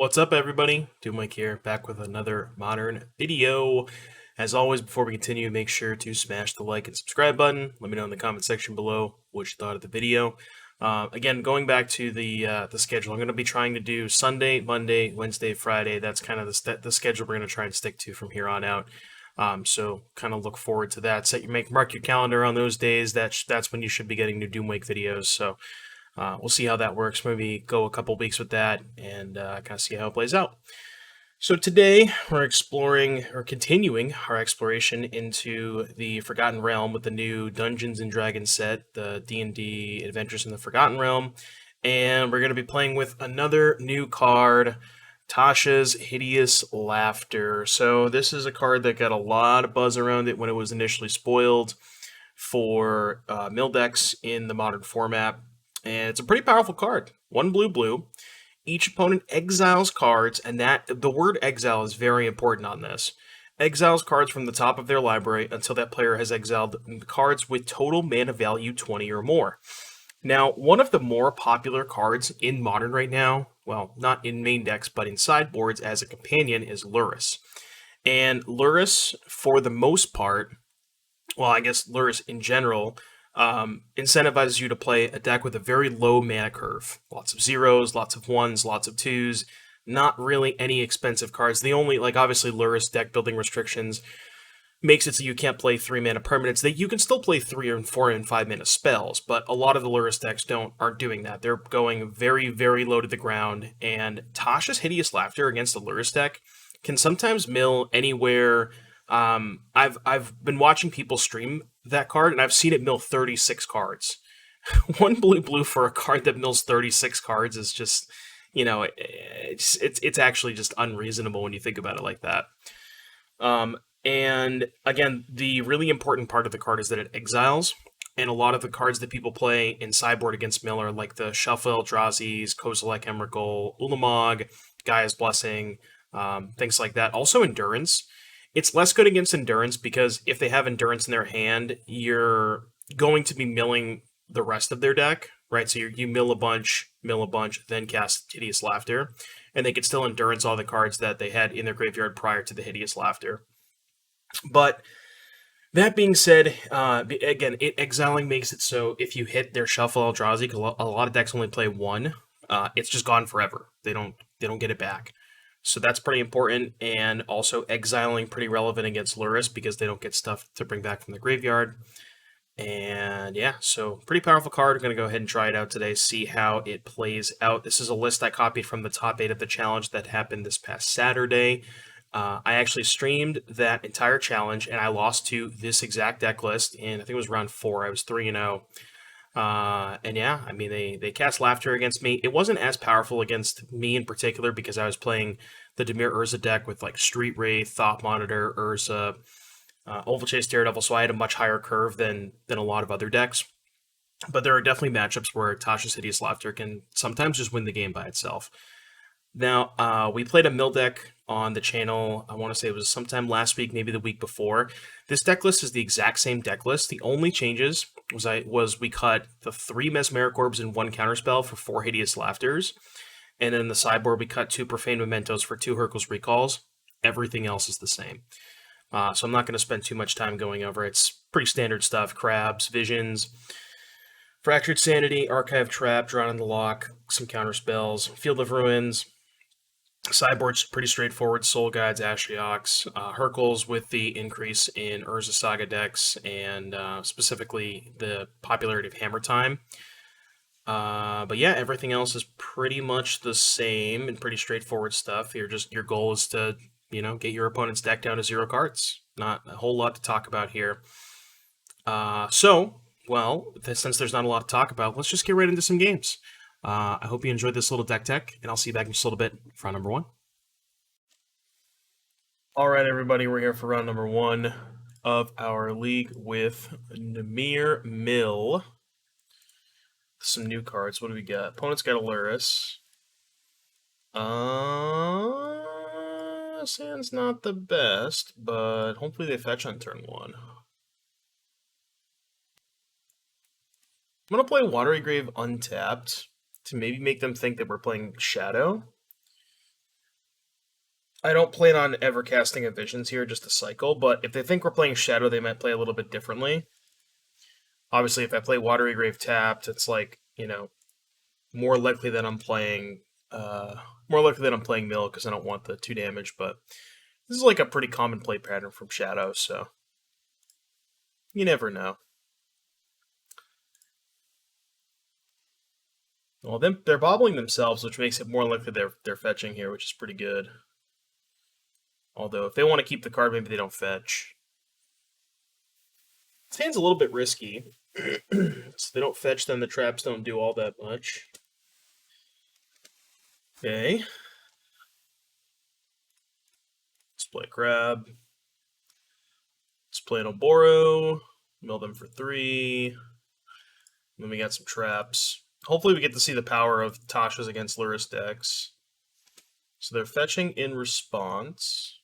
What's up, everybody? Mike here, back with another modern video. As always, before we continue, make sure to smash the like and subscribe button. Let me know in the comment section below what you thought of the video. Again, going back to the schedule, I'm going to be trying to do Sunday, Monday, Wednesday, Friday. That's kind of the schedule we're going to try and stick to from here on out. So kind of look forward to that. Mark your calendar on those days. That's when you should be getting new Doom Wake videos. So. We'll see how that works. Maybe go a couple weeks with that and kind of see how it plays out. So today we're exploring or continuing our exploration into the Forgotten Realm with the new Dungeons and Dragons set, the D&D Adventures in the Forgotten Realm, and we're going to be playing with another new card, Tasha's Hideous Laughter. So this is a card that got a lot of buzz around it when it was initially spoiled for mill decks in the modern format. And it's a pretty powerful card. 1 blue. Each opponent exiles cards, and the word exile is very important on this. Exiles cards from the top of their library until that player has exiled cards with total mana value 20 or more. Now, one of the more popular cards in Modern right now, well, not in main decks, but in sideboards as a companion, is Lurrus. And Lurrus, for the most part, well, I guess Lurrus in general, incentivizes you to play a deck with a very low mana curve. Lots of zeros, lots of ones, lots of twos, not really any expensive cards. The only, obviously Lurrus deck building restrictions makes it so you can't play 3 mana permanents. You can still play 3 and 4 and 5 mana spells, but a lot of the Lurrus decks aren't doing that. They're going very, very low to the ground, and Tasha's Hideous Laughter against the Lurrus deck can sometimes mill anywhere. I've been watching people stream that card, and I've seen it mill 36 cards. 1 blue for a card that mills 36 cards is just, it's actually just unreasonable when you think about it like that. And again, the really important part of the card is that it exiles, and a lot of the cards that people play in sideboard against mill are like the Shuffle, Eldrazi's, Kozilek, Emrakul, Ulamog, Gaia's Blessing, things like that. Also Endurance. It's less good against Endurance because if they have Endurance in their hand, you're going to be milling the rest of their deck, right? So you mill a bunch, then cast Hideous Laughter, and they could still Endurance all the cards that they had in their graveyard prior to the Hideous Laughter. But that being said, again, exiling makes it so if you hit their Shuffle Eldrazi, because a lot of decks only play one, it's just gone forever. They don't get it back. So that's pretty important, and also exiling pretty relevant against Lurrus because they don't get stuff to bring back from the graveyard. And yeah, so pretty powerful card. I'm going to go ahead and try it out today, see how it plays out. This is a list I copied from the top 8 of the challenge that happened this past Saturday. I actually streamed that entire challenge, and I lost to this exact deck list, and I think it was round 4. I was 3-0. And yeah, I mean, they cast Laughter against me. It wasn't as powerful against me in particular because I was playing the Dimir Urza deck with like Street Wraith, Thought Monitor, Urza, Ovalchase Daredevil, so I had a much higher curve than a lot of other decks. But there are definitely matchups where Tasha's Hideous Laughter can sometimes just win the game by itself. Now, we played a mill deck on the channel, I want to say it was sometime last week, maybe the week before. This deck list is the exact same deck list. The only changes was we cut the 3 Mesmeric Orbs and 1 Counterspell for 4 Hideous Laughters. And then in the sideboard, we cut 2 Profane Mementos for 2 Hurkyl's Recalls. Everything else is the same. So I'm not going to spend too much time going over it. It's pretty standard stuff. Crabs, Visions, Fractured Sanity, Archive Trap, Drawn in the Lock, some Counterspells, Field of Ruins. Sideboard's pretty straightforward. Soul Guides, Ashiok's, Hurkyl's with the increase in Urza Saga decks, and specifically the popularity of Hammer Time. But yeah, everything else is pretty much the same and pretty straightforward stuff. Your goal is to, get your opponent's deck down to 0 cards. Not a whole lot to talk about here. Since there's not a lot to talk about, let's just get right into some games. I hope you enjoyed this little deck tech, and I'll see you back in just a little bit for round number 1. All right, everybody, we're here for round number 1 of our league with Dimir Mill. Some new cards. What do we got? Opponent's got a Lurrus. Sand's not the best, but hopefully they fetch on turn 1. I'm going to play Watery Grave untapped to maybe make them think that we're playing Shadow. I don't plan on ever casting a Visions here, just a cycle, but if they think we're playing Shadow, they might play a little bit differently. Obviously, if I play Watery Grave tapped, it's like, more likely that I'm playing Mill because I don't want the 2 damage, but this is like a pretty common play pattern from Shadow, so you never know. Well, they're bobbling themselves, which makes it more likely they're fetching here, which is pretty good. Although, if they want to keep the card, maybe they don't fetch. This hand's a little bit risky. So they don't fetch, then the traps don't do all that much. Okay. Let's play Crab. Let's play an Oboro. Mill them for 3. Then we got some traps. Hopefully we get to see the power of Tasha's against Luris decks. So they're fetching in response.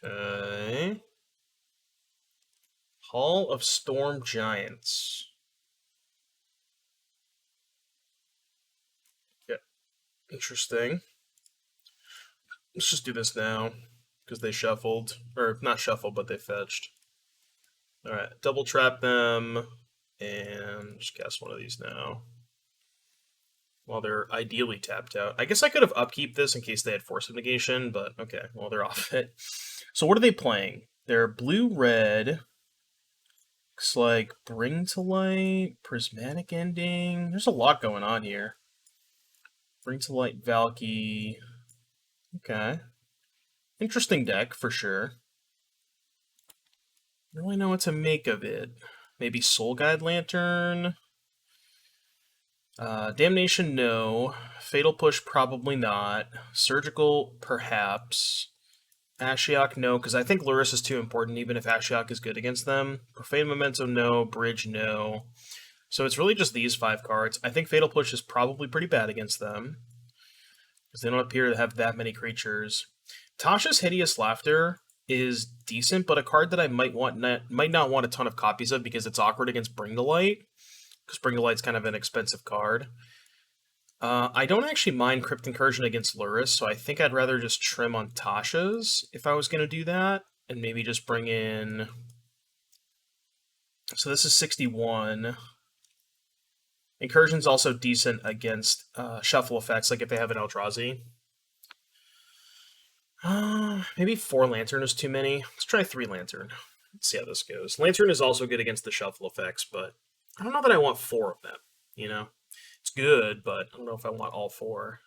Okay. Hall of Storm Giants. Yeah. Interesting. Let's just do this now, because they shuffled. Or, not shuffled, but they fetched. Alright, double trap them, and just cast one of these now. While they're ideally tapped out. I guess I could have upkeep this in case they had Force of Negation, but okay, well, they're off it. So what are they playing? They're blue-red. Looks like Bring to Light, Prismatic Ending. There's a lot going on here. Bring to Light, Valky. Okay. Interesting deck, for sure. I don't really know what to make of it. Maybe Soul Guide Lantern? Damnation, no. Fatal Push, probably not. Surgical, perhaps. Ashiok, no, because I think Luris is too important, even if Ashiok is good against them. Profane Memento, no. Bridge, no. So it's really just these 5 cards. I think Fatal Push is probably pretty bad against them, because they don't appear to have that many creatures. Tasha's Hideous Laughter is decent, but a card that I might not want a ton of copies of because it's awkward against Bring to Light, because Bring to Light's kind of an expensive card. I don't actually mind Crypt Incursion against Luris, so I think I'd rather just trim on Tasha's if I was going to do that, and maybe just bring in... So this is 61. Incursion's also decent against shuffle effects, like if they have an Eldrazi. Maybe 4 Lantern is too many. Let's try 3 Lantern. Let's see how this goes. Lantern is also good against the shuffle effects, but I don't know that I want 4 of them, you know? It's good, but I don't know if I want all 4.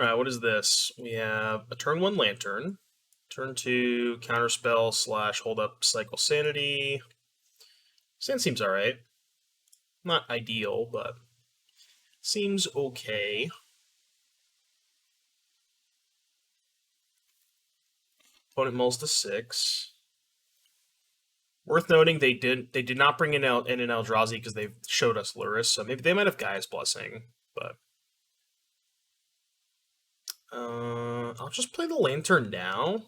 Alright, what is this? We have a turn 1 Lantern, turn 2 Counterspell / hold up Cycle Sanity. Sand seems alright. Not ideal, but seems okay. Opponent mulls to 6. Worth noting, they did not bring in an Eldrazi because they showed us Luris, so maybe they might have Gaia's Blessing, but I'll just play the Lantern now,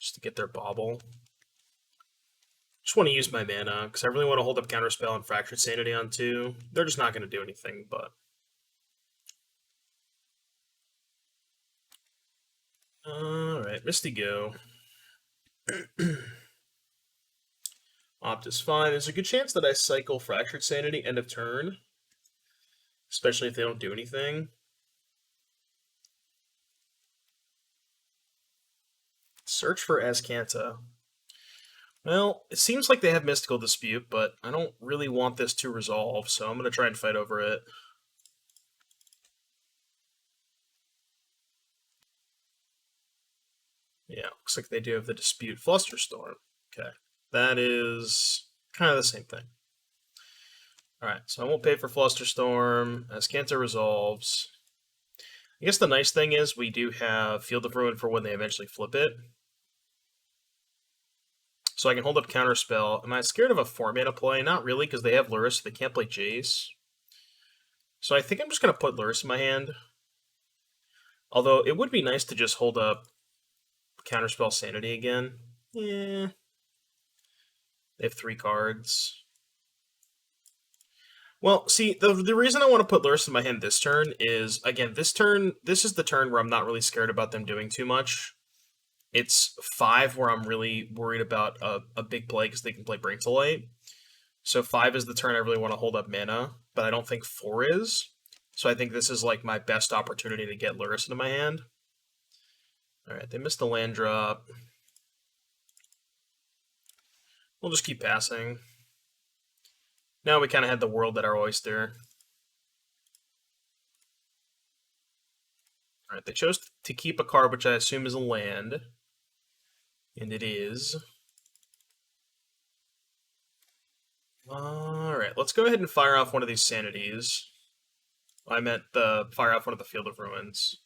just to get their bauble. Just want to use my mana because I really want to hold up Counterspell and Fractured Sanity on 2. They're just not going to do anything, but all right, Misty Go. Opt is fine. There's a good chance that I cycle Fractured Sanity end of turn, especially if they don't do anything. Search for Azcanta. Well, it seems like they have Mystical Dispute, but I don't really want this to resolve, so I'm going to try and fight over it. Yeah, looks like they do have the Dispute. Flusterstorm. Okay. That is kind of the same thing. Alright, so I won't pay for Flusterstorm. Azcanta resolves. I guess the nice thing is we do have Field of Ruin for when they eventually flip it. So I can hold up Counterspell. Am I scared of a 4-mana play? Not really, because they have Luris, so they can't play Jace. So I think I'm just going to put Luris in my hand. Although, it would be nice to just hold up Counterspell Sanity again. Yeah. They have 3 cards. Well, see, the reason I want to put Lurrus in my hand this turn is, again, this is the turn where I'm not really scared about them doing too much. It's 5 where I'm really worried about a big play because they can play Bring to Light. So 5 is the turn I really want to hold up mana, but I don't think 4 is. So I think this is like my best opportunity to get Lurrus into my hand. Alright, they missed the land drop. We'll just keep passing. Now we kind of had the world at our oyster. Alright, they chose to keep a card, which I assume is a land. And it is. Alright, let's go ahead and fire off one of these sanities. I meant fire off one of the Field of Ruins.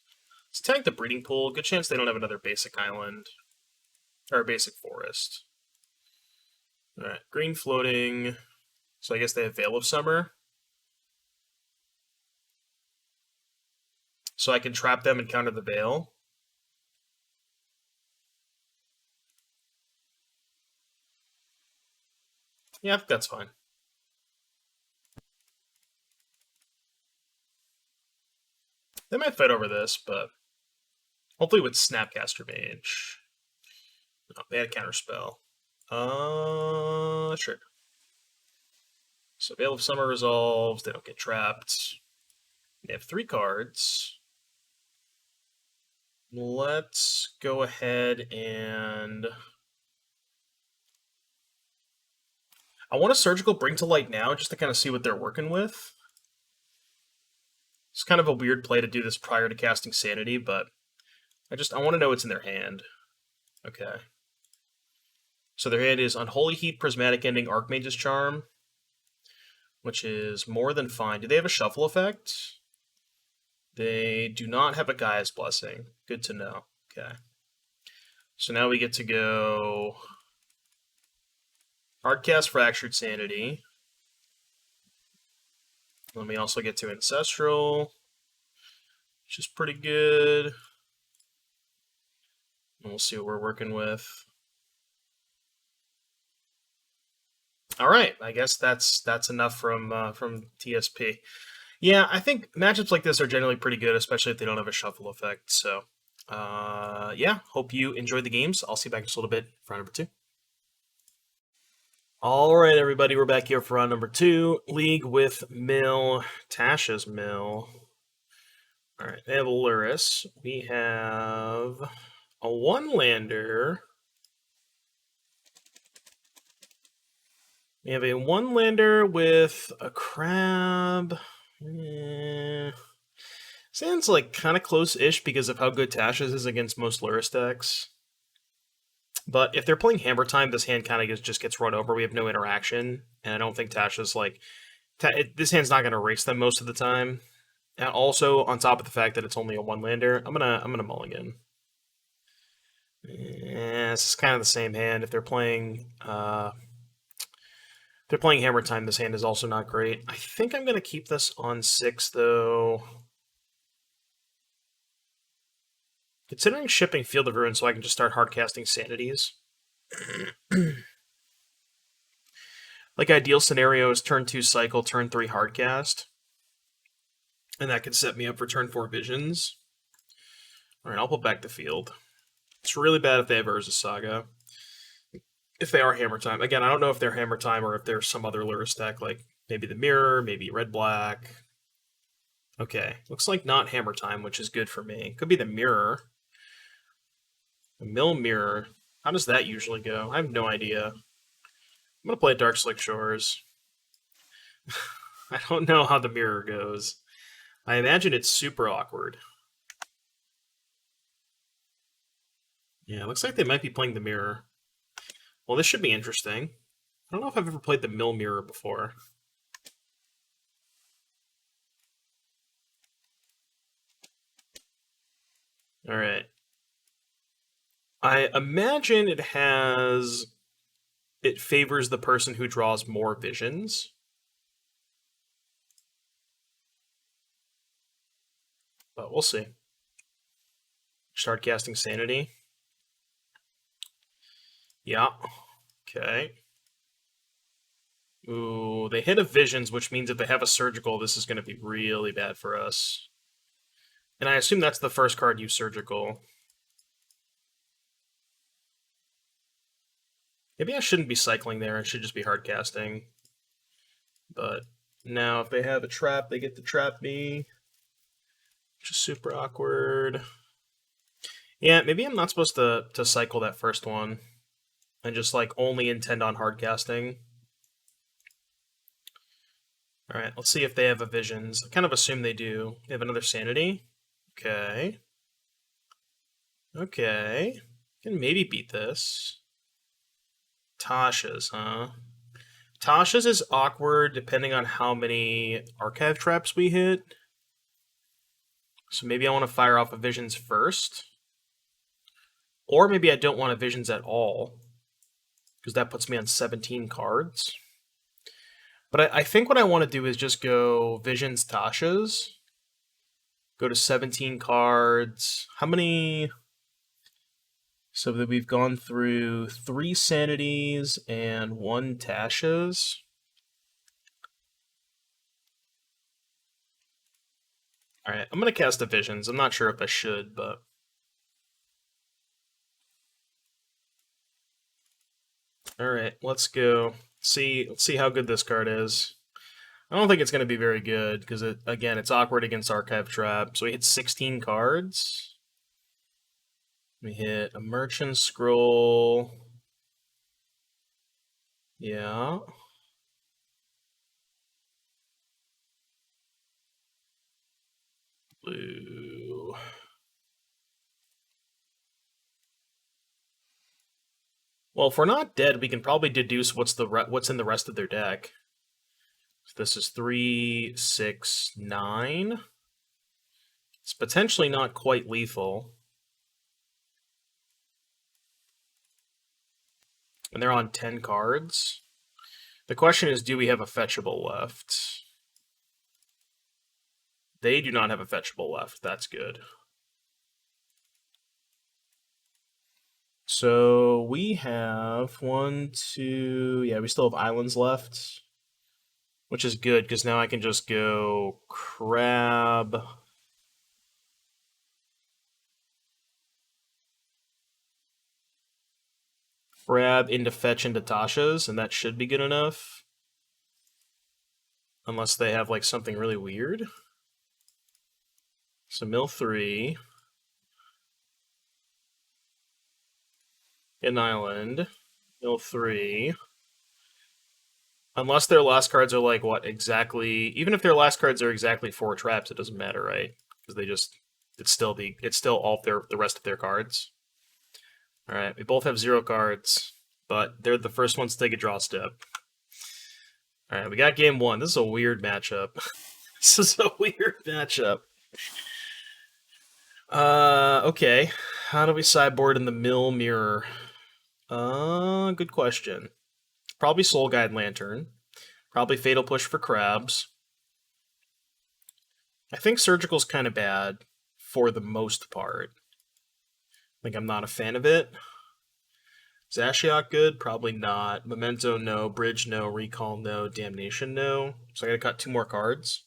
Let's tank the breeding pool. Good chance they don't have another basic island. Or a basic forest. Alright, green floating. So I guess they have Veil of Summer. So I can trap them and counter the Veil. Yeah, I think that's fine. They might fight over this, but hopefully with Snapcaster Mage. No, they had a counterspell. Sure. So Veil of Summer resolves, they don't get trapped. They have 3 cards. Let's go ahead and... I want a Surgical Bring to Light now, just to kind of see what they're working with. It's kind of a weird play to do this prior to casting Sanity, but I want to know what's in their hand. Okay. So their hand is Unholy Heat, Prismatic Ending, Archmage's Charm, which is more than fine. Do they have a shuffle effect? They do not have a Gaia's Blessing. Good to know. Okay. So now we get to go Hardcast Fractured Sanity. Then we also get to Ancestral, which is pretty good. And we'll see what we're working with. All right, I guess that's enough from TSP. Yeah, I think matchups like this are generally pretty good, especially if they don't have a shuffle effect. So, yeah, hope you enjoyed the games. I'll see you back in just a little bit for round number 2. All right, everybody, we're back here for round number 2. League with Mill, Tasha's Mill. All right, they have Lurrus. We have a 1-lander. We have a 1-lander with a crab. Sounds like kind of close-ish because of how good Tasha's is against most Lurrus decks. But if they're playing Hammer Time, this hand kind of just gets run over. We have no interaction, and I don't think Tasha's like... this hand's not going to race them most of the time. And also, on top of the fact that it's only a 1-lander, I'm gonna mulligan. This is kind of the same hand. If they're playing Hammer Time, this hand is also not great. I think I'm gonna keep this on 6 though. Considering shipping Field of Ruin so I can just start hardcasting Sanities. Like, ideal scenario is turn 2 cycle, turn 3 hardcast. And that could set me up for turn 4 visions. Alright, I'll put back the field. It's really bad if they have Urza Saga. If they are Hammer Time. Again, I don't know if they're Hammer Time or if there's some other Lurrus deck, like maybe the Mirror, maybe Red-Black. Okay, looks like not Hammer Time, which is good for me. Could be the Mirror. The Mill Mirror. How does that usually go? I have no idea. I'm going to play Dark Slick Shores. I don't know how the Mirror goes. I imagine it's super awkward. Yeah, it looks like they might be playing the Mirror. Well, this should be interesting. I don't know if I've ever played the Mill Mirror before. Alright. I imagine it favors the person who draws more visions. But we'll see. Start casting Sanity. Yeah. Okay. Ooh. Ooh, they hit a Visions, which means if they have a Surgical, this is going to be really bad for us. And I assume that's the first card you Surgical. Maybe I shouldn't be cycling there. I should just be hard casting. But now if they have a trap, they get to trap me. Which is super awkward. Yeah, maybe I'm not supposed to cycle that first one. And just like only intend on hard casting. Alright, let's see if they have a Visions. I kind of assume they do. They have another Sanity. Okay. Okay. Can maybe beat this. Tasha's, huh? Tasha's is awkward depending on how many archive traps we hit. So maybe I want to fire off a Visions first. Or maybe I don't want a Visions at all. Because that puts me on 17 cards. But I think what I want to do is just go Visions Tasha's. Go to 17 cards. How many? So that we've gone through 3 Sanities and 1 Tasha's. Alright, I'm going to cast a Visions. I'm not sure if I should, but... Alright, let's go. Let's see how good this card is. I don't think it's going to be very good, because, again, it's awkward against Archive Trap. So we hit 16 cards. We hit a Merchant Scroll. Yeah. Blue. Well, if we're not dead, we can probably deduce what's in the rest of their deck. So this is 3, 6, 9. It's potentially not quite lethal. And they're on 10 cards. The question is, do we have a fetchable left? They do not have a fetchable left. That's good. So we have 1, 2... Yeah, we still have islands left. Which is good, because now I can just go Crab. Crab into Fetch into Tasha's, and that should be good enough. Unless they have, like, something really weird. So mill 3. An island. Mill 3. Unless their last cards are like, what, exactly... Even if their last cards are exactly 4 traps, it doesn't matter, right? Because they just... It's still all the rest of their cards. Alright, we both have 0 cards, but they're the first ones to take a draw step. Alright, we got game 1. This is a weird matchup. This is a weird matchup. Okay. How do we sideboard in the mill mirror? Good question. Probably Soul Guide Lantern. Probably Fatal Push for crabs. I think Surgical's kind of bad for the most part. Like, I'm not a fan of it. Zashiok good? Probably not. Memento, no. Bridge, no. Recall, no. Damnation, no. So I gotta cut 2 more cards.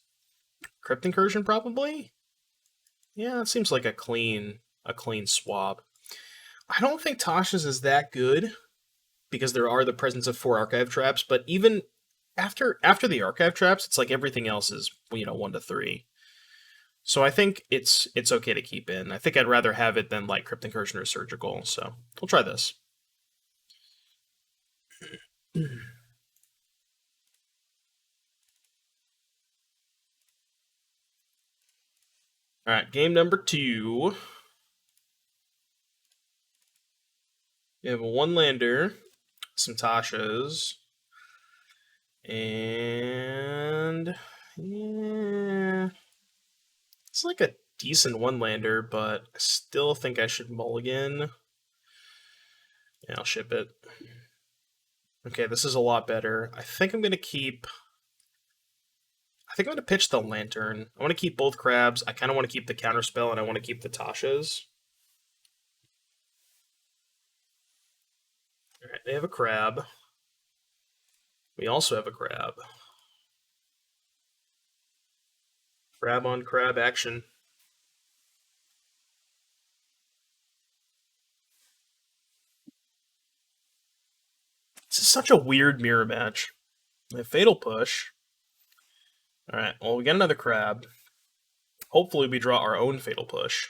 Crypt Incursion, probably? Yeah, it seems like a clean swap. I don't think Tasha's is that good, because there are the presence of 4 archive traps, but even after the archive traps, it's like everything else is, 1 to 3. So I think it's okay to keep in. I think I'd rather have it than like Crypt Incursion or Surgical, so we'll try this. Alright, game number 2. We have a 1-lander, some Tashas, and yeah, it's like a decent 1-lander, but I still think I should mulligan. Yeah, I'll ship it. Okay, this is a lot better. I think I'm going to pitch the Lantern. I want to keep both crabs. I kind of want to keep the Counterspell, and I want to keep the Tashas. Alright, they have a crab. We also have a crab. Crab on crab action. This is such a weird mirror match. A fatal push. Alright, well, we get another crab. Hopefully we draw our own fatal push.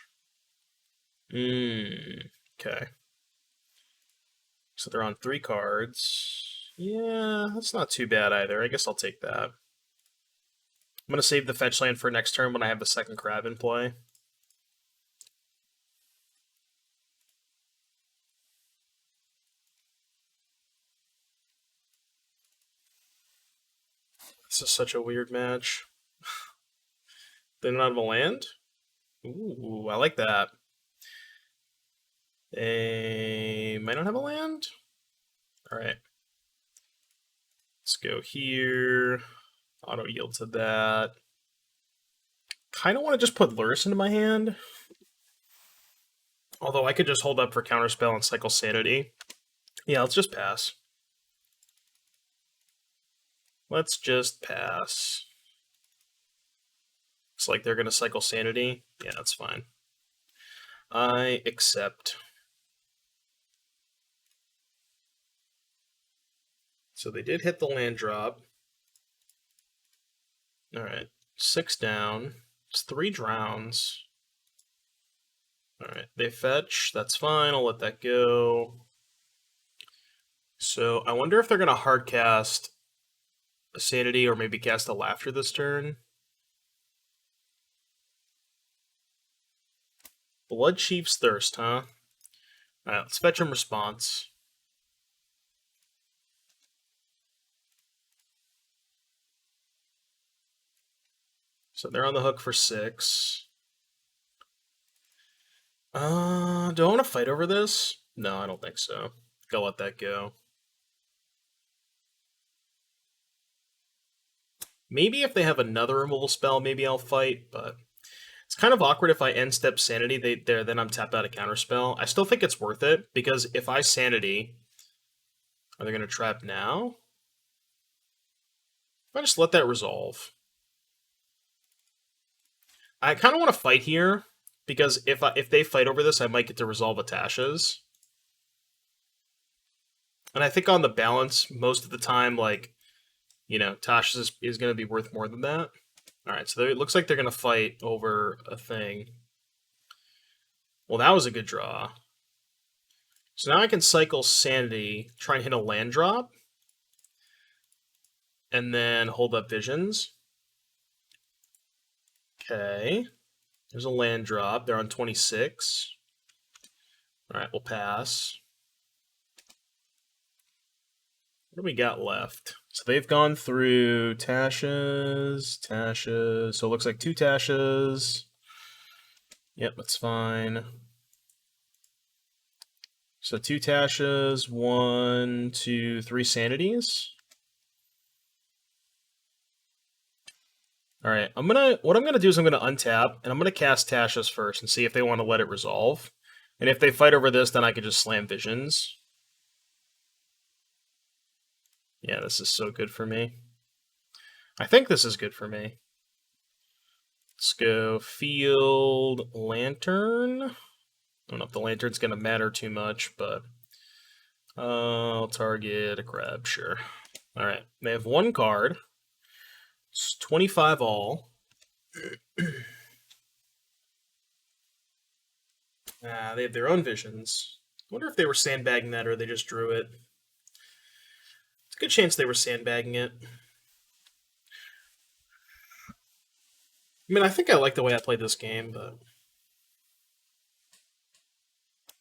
Okay. So they're on 3 cards. Yeah, that's not too bad either. I guess I'll take that. I'm going to save the fetch land for next turn when I have the second crab in play. This is such a weird match. They don't have a land? Ooh, I like that. They might not have a land? Alright. Let's go here. Auto yield to that. Kind of want to just put Lurrus into my hand. Although I could just hold up for Counterspell and cycle Sanity. Yeah, let's just pass. Let's just pass. Looks like they're going to cycle Sanity. Yeah, that's fine. I accept. So they did hit the land drop. Alright, 6 down. It's 3 drowns. Alright, they fetch. That's fine. I'll let that go. So I wonder if they're going to hard cast a Sanity or maybe cast a Laughter this turn. Blood Chief's Thirst, huh? Alright, let's fetch him Response. So they're on the hook for 6. Do I want to fight over this? No, I don't think so. Go let that go. Maybe if they have another removal spell, maybe I'll fight, but it's kind of awkward if I end step Sanity, then I'm tapped out of Counterspell. I still think it's worth it, because if I Sanity, are they going to trap now? If I just let that resolve. I kind of want to fight here, because if they fight over this, I might get to resolve a Tasha's. And I think on the balance, most of the time, like, you know, Tasha's is going to be worth more than that. Alright, so it looks like they're going to fight over a thing. Well, that was a good draw. So now I can cycle Sanity, try and hit a land drop, and then hold up Visions. Okay. There's a land drop. They're on 26. Alright, we'll pass. What do we got left? So they've gone through Tasha's. So it looks like 2 Tashas. Yep, that's fine. So 2 Tashas, 1, 2, 3 Sanities. Alright, what I'm gonna do is I'm gonna untap, and I'm gonna cast Tasha's first and see if they want to let it resolve. And if they fight over this, then I could just slam Visions. Yeah, this is so good for me. I think this is good for me. Let's go Field Lantern. I don't know if the Lantern's going to matter too much, but I'll target a crab, sure. Alright, they have 1 card. It's 25 all. They have their own Visions. I wonder if they were sandbagging that or they just drew it. It's a good chance they were sandbagging it. I mean, I think I like the way I played this game, but...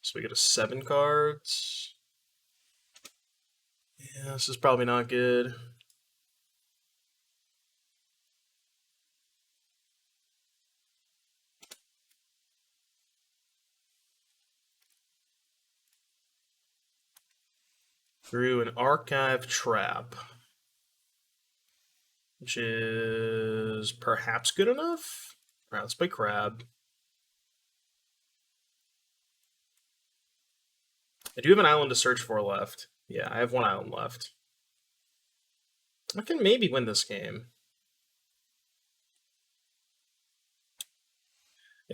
So we get a 7 cards. Yeah, this is probably not good. Through an Archive Trap, which is perhaps good enough. All right, let's play Crab. I do have an island to search for left. Yeah, I have 1 island left. I can maybe win this game.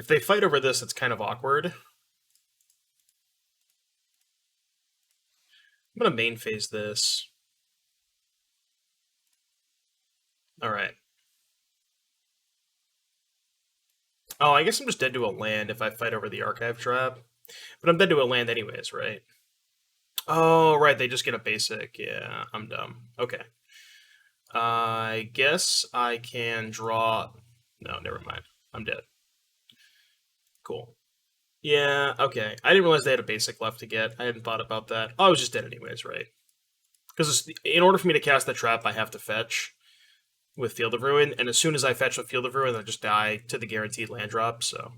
If they fight over this, it's kind of awkward. I'm gonna main phase this. Alright. Oh, I guess I'm just dead to a land if I fight over the archive trap. But I'm dead to a land anyways, right? Oh, right, they just get a basic. Yeah, I'm dumb. Okay. I guess I can draw... No, never mind. I'm dead. Cool. Yeah, okay. I didn't realize they had a basic left to get. I hadn't thought about that. Oh, I was just dead anyways, right? Because in order for me to cast the trap, I have to fetch with Field of Ruin, and as soon as I fetch with Field of Ruin, I just die to the guaranteed land drop, so...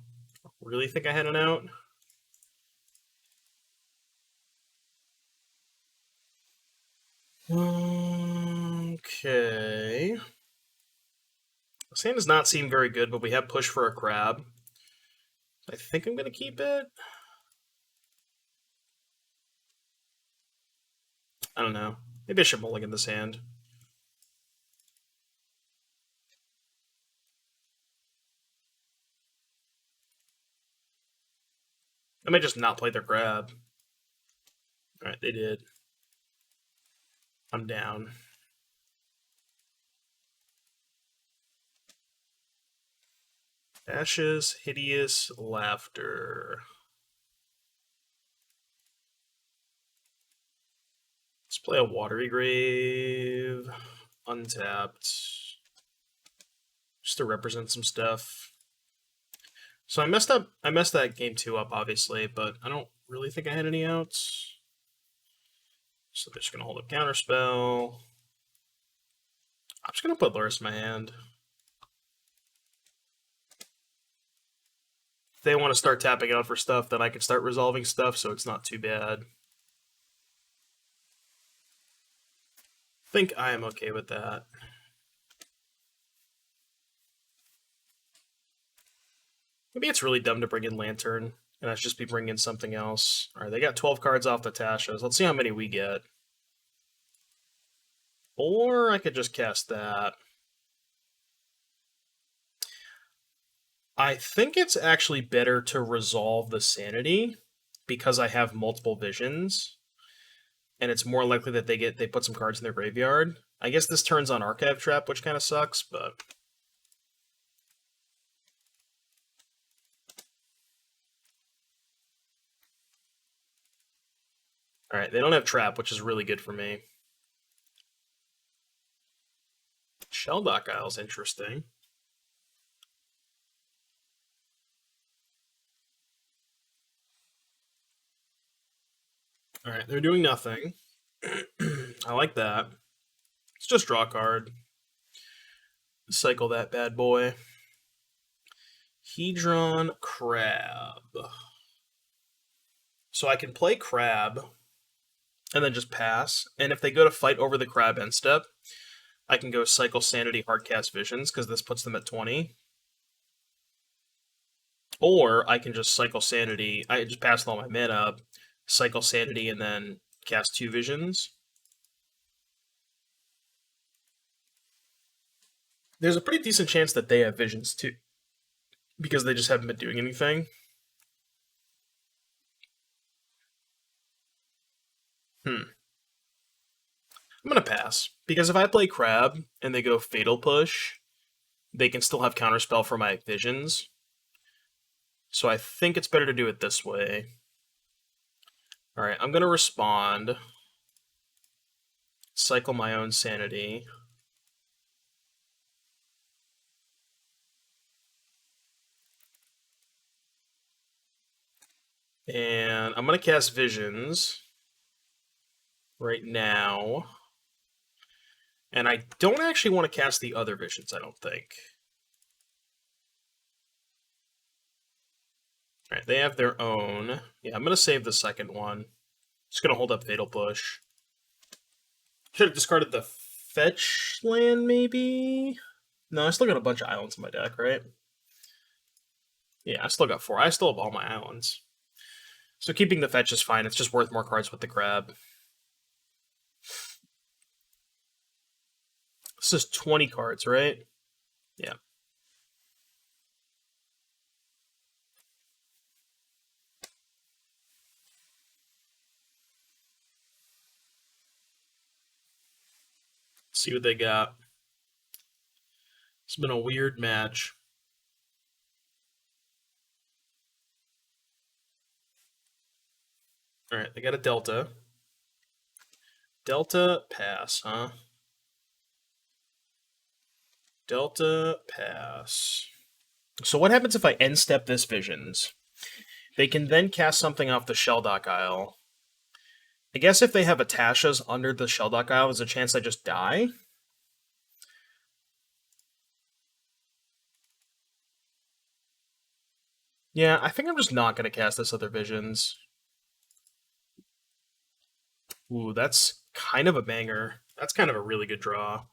Really think I had an out? Okay. This hand does not seem very good, but we have push for a crab. I think I'm going to keep it. I don't know. Maybe I should mulligan this hand. I might just not play their crab. Alright, they did. I'm down. Ashes, Hideous, Laughter. Let's play a Watery Grave. Untapped. Just to represent some stuff. So I messed that game 2 up, obviously, but I don't really think I had any outs. So they're just going to hold up Counterspell. I'm just going to put Lurrus in my hand. If they want to start tapping out for stuff, then I can start resolving stuff, so it's not too bad. I think I am okay with that. Maybe it's really dumb to bring in Lantern, and I should just be bringing in something else. Alright, they got 12 cards off the Tasha's. Let's see how many we get. Or I could just cast that. I think it's actually better to resolve the Sanity, because I have multiple visions, and it's more likely that they put some cards in their graveyard. I guess this turns on Archive Trap, which kind of sucks, but... Alright, they don't have Trap, which is really good for me. Shelldock Isle's interesting. Alright, they're doing nothing. I like that. Let's just draw a card. Cycle that bad boy. Hedron Crab. So I can play Crab and then just pass. And if they go to fight over the Crab end step, I can go Cycle Sanity, Hardcast Visions, because this puts them at 20. Or I can just Cycle Sanity. I just pass all my mana up, Cycle Sanity, and then cast 2 Visions. There's a pretty decent chance that they have Visions too, because they just haven't been doing anything. I'm gonna pass, because if I play Crab and they go Fatal Push, they can still have Counterspell for my Visions. So I think it's better to do it this way. Alright, I'm gonna respond. Cycle my own Sanity. And I'm gonna cast Visions right now. And I don't actually want to cast the other Visions, I don't think. Alright, they have their own. Yeah, I'm going to save the second one. Just going to hold up Fatal Push. Should have discarded the fetch land, maybe? No, I still got a bunch of islands in my deck, right? Yeah, I still got 4. I still have all my islands. So keeping the fetch is fine. It's just worth more cards with the crab. This is 20 cards, right? Yeah. see what they got. It's been a weird match. Alright, they got a Delta. Delta pass, huh? Delta pass. So what happens if I end step this Visions? They can then cast something off the Shelldock Isle. I guess if they have a Tasha's under the Shelldock Isle, there's a chance I just die. Yeah, I think I'm just not going to cast this other Visions. Ooh, that's kind of a banger. That's kind of a really good draw.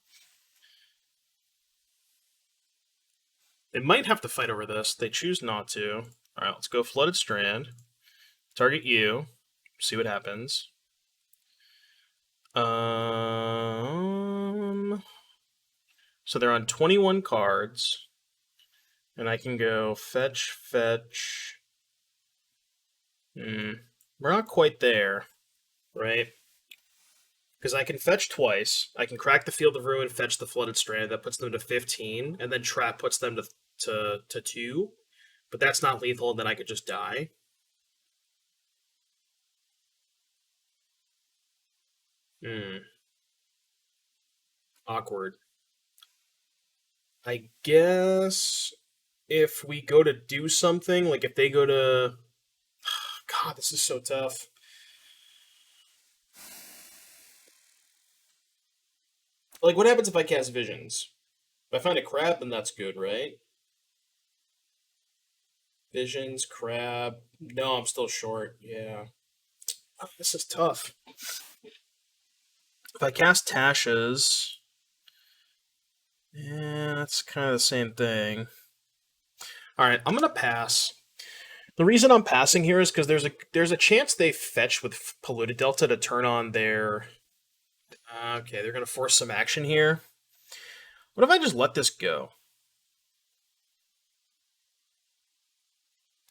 They might have to fight over this. They choose not to. Alright, let's go Flooded Strand. Target you. See what happens. So they're on 21 cards. And I can go fetch, fetch. We're not quite there, right? Because I can fetch twice. I can crack the Field of Ruin, fetch the Flooded Strand. That puts them to 15. And then Trap puts them to 2. But that's not lethal, and then I could just die. Awkward. I guess if we go to do something, like if they go to... God, this is so tough. Like, what happens if I cast Visions? If I find a crab, then that's good, right? Visions, crab. No, I'm still short. Yeah. Oh, this is tough. If I cast Tasha's... Yeah, it's kind of the same thing. Alright, I'm gonna pass. The reason I'm passing here is because there's a chance they fetch with Polluted Delta to turn on their... Okay, they're gonna force some action here. What if I just let this go?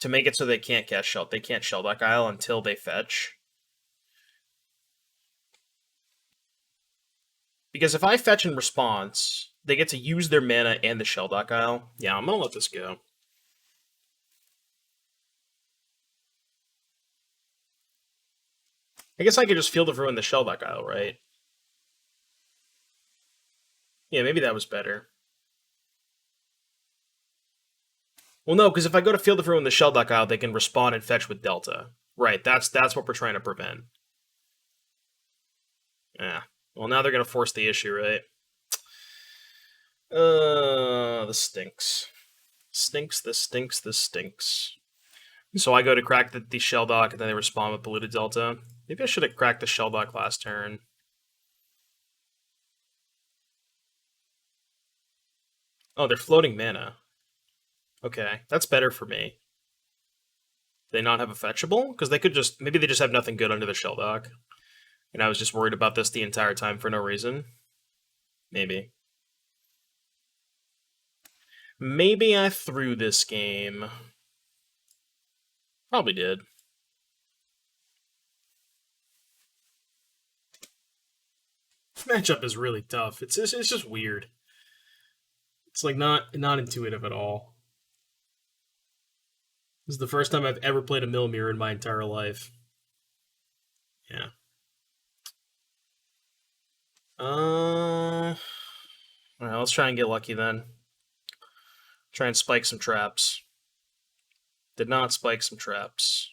To make it so they can't cast Shell. They can't Shelldock Isle until they fetch. Because if I fetch in response, they get to use their mana and the Shelldock Isle. Yeah, I'm gonna let this go. I guess I could just Field of Ruin the Shelldock Isle, right? Yeah, maybe that was better. Well, no, because if I go to Field of Ruin the Shelldock Isle, they can respawn and fetch with Delta. Right, that's what we're trying to prevent. Yeah. Well, now they're going to force the issue, right? This stinks. Stinks, this stinks, this stinks. So I go to crack the Shelldock, and then they respond with Polluted Delta. Maybe I should have cracked the Shelldock last turn. Oh, they're floating mana. Okay, that's better for me. Do they not have a fetchable? Because they could just... Maybe they just have nothing good under the Shelldock. And I was just worried about this the entire time for no reason. Maybe. Maybe I threw this game. Probably did. This matchup is really tough. It's just weird. It's like not intuitive at all. This is the first time I've ever played a Mill Mirror in my entire life. Yeah. Alright, let's try and get lucky then. Try and spike some traps. Did not spike some traps.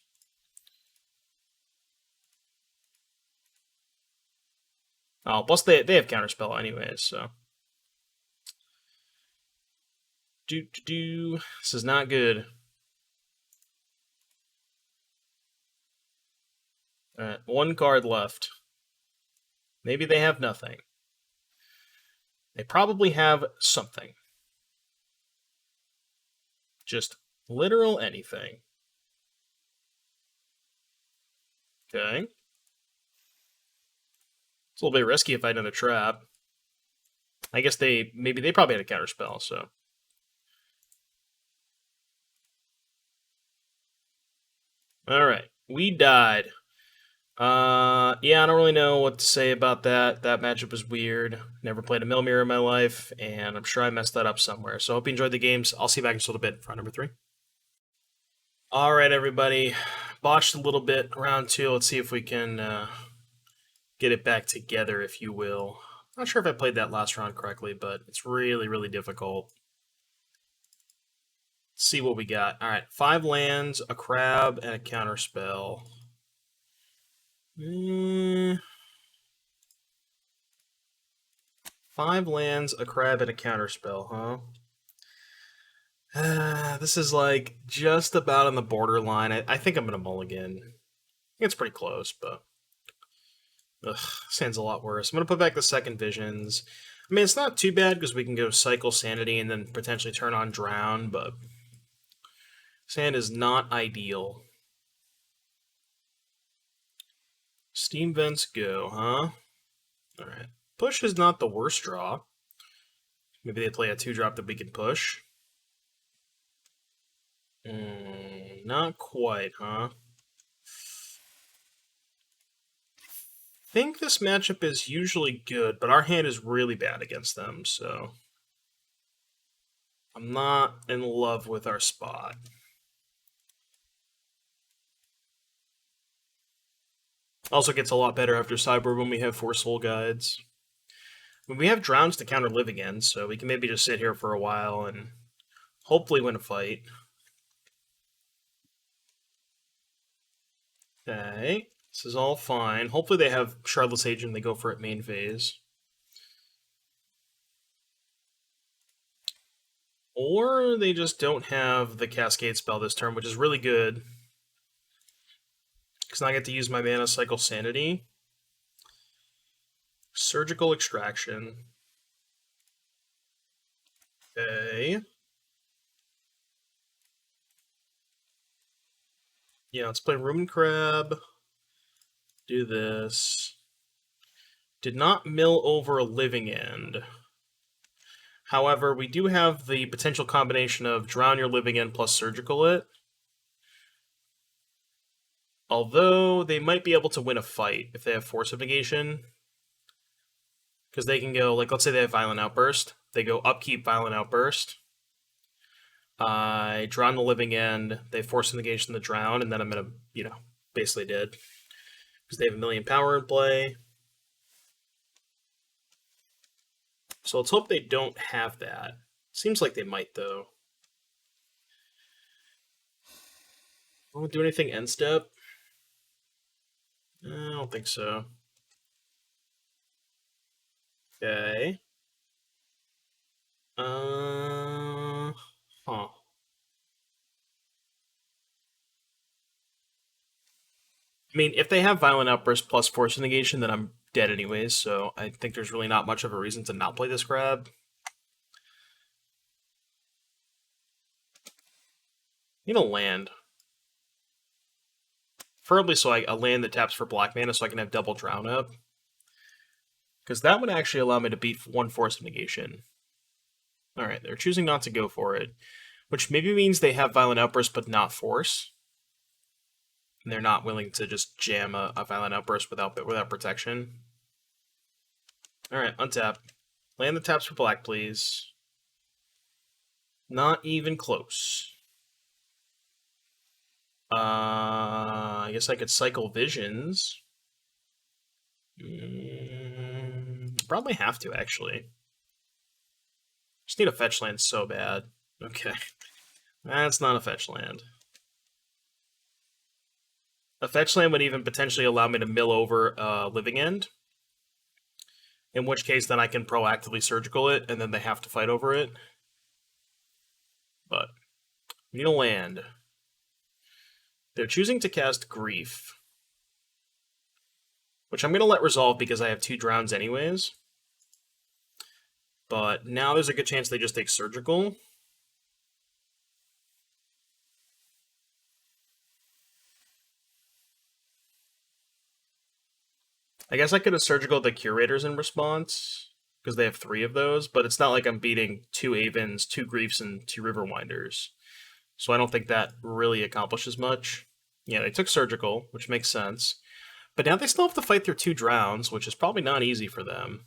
Oh, plus they have counterspell anyways, so. This is not good. Alright, one card left. Maybe they have nothing. They probably have something. Just literal anything. Okay. It's a little bit risky if I had another trap. I guess maybe they probably had a counterspell, so. Alright, we died. Yeah, I don't really know what to say about that. That matchup was weird. Never played a Mill Mirror in my life, and I'm sure I messed that up somewhere. So I hope you enjoyed the games. I'll see you back in just a little bit for round number 3. All right, everybody. Botched a little bit round 2. Let's see if we can get it back together, if you will. Not sure if I played that last round correctly, but it's really, really difficult. Let's see what we got. All right, 5 lands, a crab, and a counterspell. 5 lands, a crab, and a counterspell, huh? This is like just about on the borderline. I think I'm gonna mulligan. I think it's pretty close, but sounds a lot worse. I'm gonna put back the second visions. I mean, it's not too bad because we can go cycle sanity and then potentially turn on drown, but sand is not ideal. Steam vents go, huh? All right. Push is not the worst draw. Maybe they play a 2-drop that we can push. Not quite, huh? I think this matchup is usually good, but our hand is really bad against them, so I'm not in love with our spot. Also gets a lot better after sideboard when we have 4 soul guides. We have drowns to counter live again, so we can maybe just sit here for a while and hopefully win a fight. Okay, this is all fine. Hopefully they have Shardless Sage and they go for it main phase. Or they just don't have the Cascade spell this turn, which is really good. Because now I get to use my mana cycle sanity. Surgical Extraction. Okay. Yeah, let's play Rumen Crab. Do this. Did not mill over a living end. However, we do have the potential combination of drown your living end plus surgical it. Although they might be able to win a fight if they have force of negation. Because they can go, like, let's say they have Violent Outburst. They go upkeep Violent Outburst. I drown the living end. They force of negation the drown, and then I'm going to, basically dead. Because they have a million power in play. So let's hope they don't have that. Seems like they might, though. Won't do anything end step? I don't think so. Okay. Huh. I mean, if they have Violent Outburst plus Force Negation, then I'm dead anyways, so I think there's really not much of a reason to not play this grab. Need a land. Preferably so a land that taps for black mana so I can have double drown up. Because that would actually allow me to beat 1 Force of Negation. Alright, they're choosing not to go for it. Which maybe means they have Violent Outburst but not Force. And they're not willing to just jam a Violent Outburst without protection. Alright, untap. Land the taps for black, please. Not even close. I guess I could cycle visions. Probably have to, actually. Just need a fetch land so bad. Okay. That's not a fetch land. A fetch land would even potentially allow me to mill over Living End. In which case, then I can proactively surgical it, and then they have to fight over it. But, we need a land. They're choosing to cast Grief. Which I'm going to let resolve because I have 2 drowns anyways. But now there's a good chance they just take Surgical. I guess I could have Surgical the Curators in response, because they have 3 of those, but it's not like I'm beating 2 Avens, 2 Griefs, and 2 Riverwinders. So I don't think that really accomplishes much. Yeah, they took Surgical, which makes sense. But now they still have to fight their 2 drowns, which is probably not easy for them.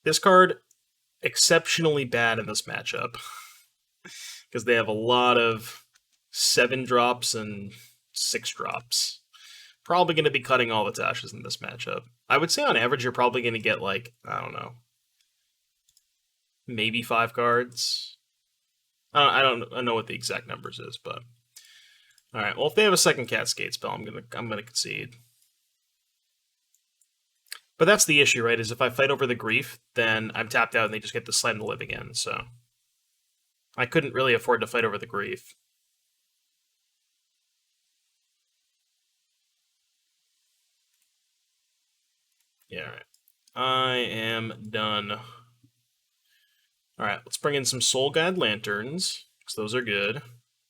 This card, exceptionally bad in this matchup. Because they have a lot of 7 drops and 6 drops. Probably going to be cutting all the Tashas in this matchup. I would say on average you're probably going to get like, I don't know, maybe 5 cards. I don't know what the exact numbers is, but all right. Well, if they have a second Cascade spell, I'm gonna concede. But that's the issue, right? Is if I fight over the grief, then I'm tapped out and they just get the Slam to live again. So I couldn't really afford to fight over the grief. Yeah, all right. I am done. All right, let's bring in some Soul Guide Lanterns, because those are good.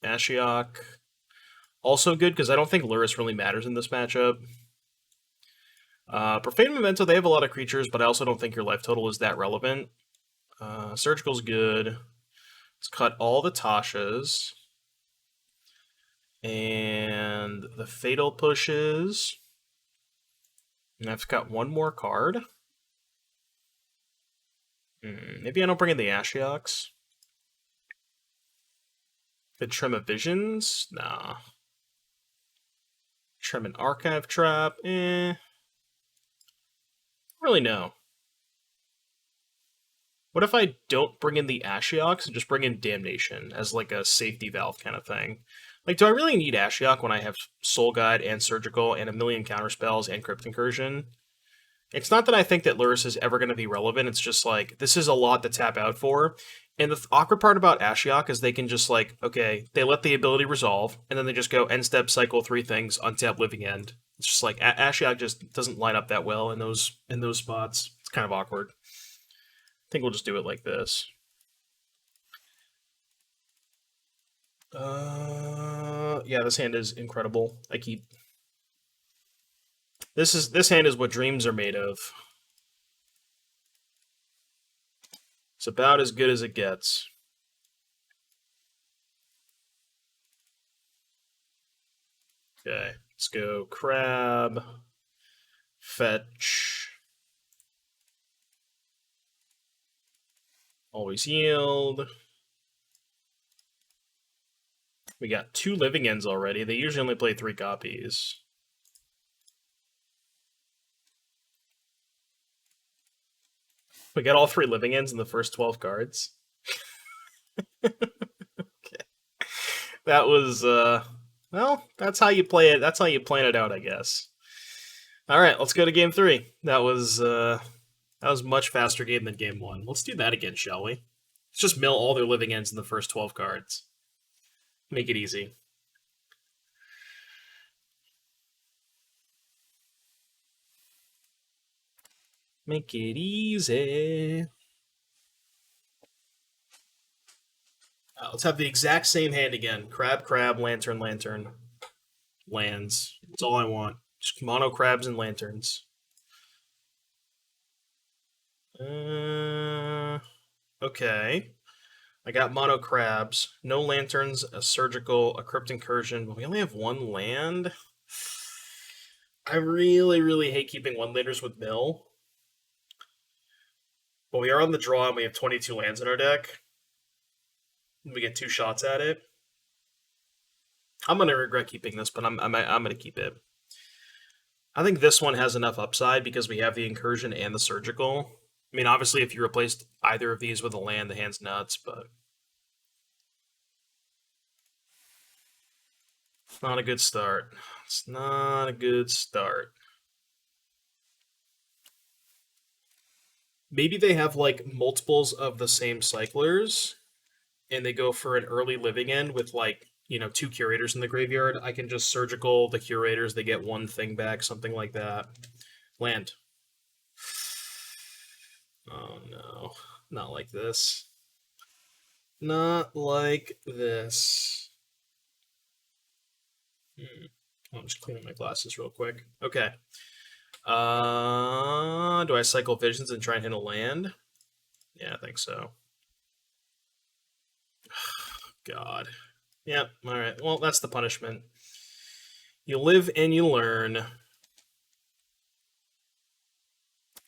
Ashiok, also good, because I don't think Luris really matters in this matchup. Profane Memento, they have a lot of creatures, but I also don't think your life total is that relevant. Surgical's good. Let's cut all the Tashas. And the Fatal pushes. And I've got one more card. Maybe I don't bring in the Ashioks. The Trim of Visions? Nah. Trim an Archive Trap? Really no. What if I don't bring in the Ashioks and just bring in Damnation as like a safety valve kind of thing? Like, do I really need Ashiok when I have Soul Guide and Surgical and a million counterspells and Crypt Incursion? It's not that I think that Luris is ever going to be relevant, it's just like, this is a lot to tap out for. And the awkward part about Ashiok is they can just like, okay, they let the ability resolve, and then they just go end step, cycle 3 things, untap Living End. It's just like, Ashiok just doesn't line up that well in those spots. It's kind of awkward. I think we'll just do it like this. Yeah, this hand is incredible. This hand is what dreams are made of. It's about as good as it gets. Okay, let's go Crab, Fetch, always yield. We got 2 Living Ends already. They usually only play 3 copies. We got all 3 Living Ends in the first 12 cards. Okay. That was, well, that's how you play it. That's how you plan it out, I guess. All right, let's go to game 3. That was much faster game than game 1. Let's do that again, shall we? Let's just mill all their Living Ends in the first 12 cards. Make it easy. Make it easy. Let's have the exact same hand again. Crab, crab, lantern, lantern. Lands. That's all I want. Just mono crabs and lanterns. Okay. I got mono crabs, no lanterns, a surgical, a crypt incursion, but we only have 1 land. I really, really hate keeping 1-landers with mill. But we are on the draw and we have 22 lands in our deck. We get 2 shots at it. I'm gonna regret keeping this, but I'm gonna keep it. I think this one has enough upside because we have the incursion and the surgical. I mean, obviously, if you replaced either of these with a land, the hand's nuts, but it's not a good start. It's not a good start. Maybe they have like multiples of the same cyclers, and they go for an early Living End with like, 2 curators in the graveyard. I can just surgical the curators, they get 1 thing back, something like that. Land. Oh no. Not like this. Not like this. I'm just cleaning my glasses real quick. Okay. Do I cycle Visions and try and hit a land? Yeah, I think so. God. Yep, alright. Well, that's the punishment. You live and you learn.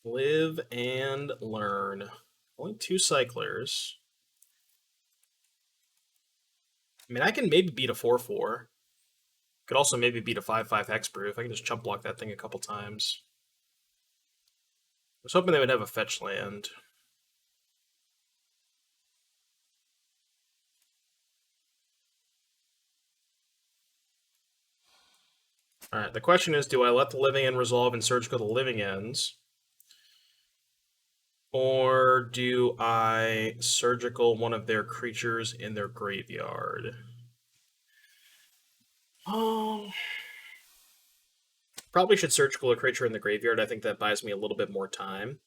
Live and learn. Only 2 cyclers. I mean, I can maybe beat a 4/4. Could also maybe beat a 5/5 hexproof. I can just chump block that thing a couple times. I was hoping they would have a fetch land. Alright, the question is, do I let the living end resolve and surgical the living ends? Or do I surgical one of their creatures in their graveyard? Probably should surgical a creature in the graveyard. I think that buys me a little bit more time.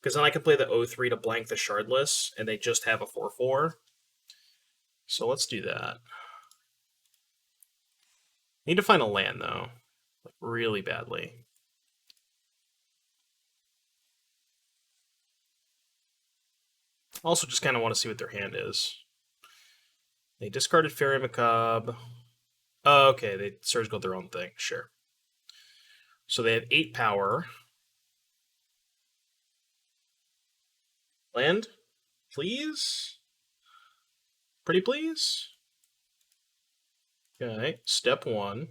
Because then I can play the 0/3 to blank the Shardless, and they just have a 4/4. So let's do that. Need to find a land, though. Like, really badly. Also just kind of want to see what their hand is. They discarded Fairy Macabre. Oh, okay, they surgical their own thing, sure. So they have 8 power. Land? Please? Pretty please? Okay, step 1.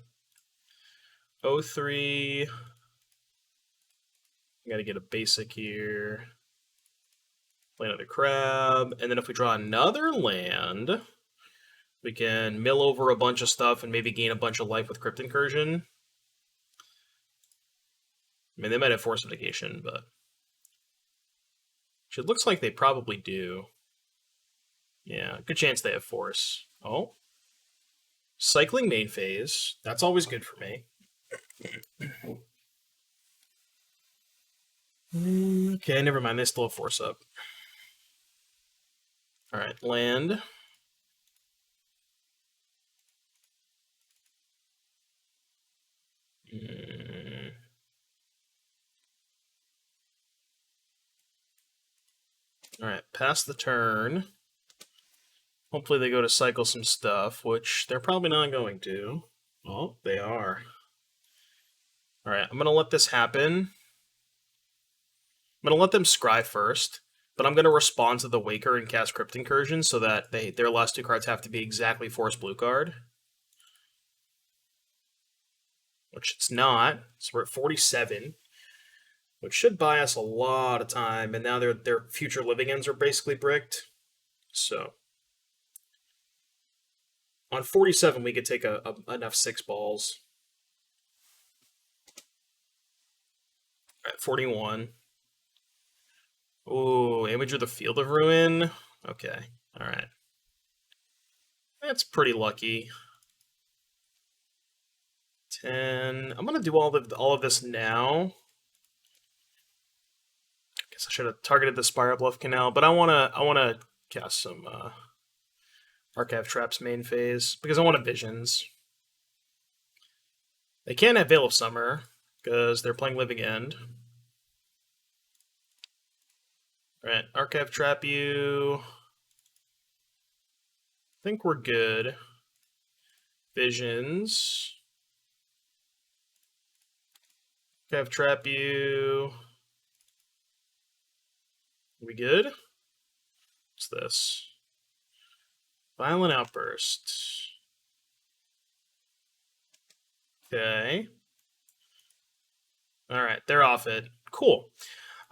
0/3. Gotta get a basic here. Play another crab. And then if we draw another land, we can mill over a bunch of stuff and maybe gain a bunch of life with Crypt Incursion. I mean, they might have Force Negation, but it looks like they probably do. Yeah, good chance they have Force. Oh. Cycling main phase. That's always good for me. Okay, never mind. They still have Force up. Alright, land. Alright, pass the turn. Hopefully they go to cycle some stuff, which they're probably not going to. Oh, they are. Alright, I'm going to let this happen. I'm going to let them scry first, but I'm going to respond to the Waker and cast Crypt Incursion so that their last 2 cards have to be exactly Force Blue card. Which it's not, so we're at 47. Which should buy us a lot of time, and now their future living ends are basically bricked. So on 47, we could take enough 6 balls. All right, 41. Ooh, Imager the Field of Ruin. Okay, all right. That's pretty lucky. 10. I'm gonna do all of this now. Guess I should have targeted the Spire Bluff Canal, but I wanna cast some Archive Traps main phase because I want a Visions. They can't have Veil of Summer because they're playing Living End. Alright, Archive Trap you. I think we're good. Visions. Archive Trap you. We good? What's this? Violent Outburst. Okay. Alright, they're off it. Cool.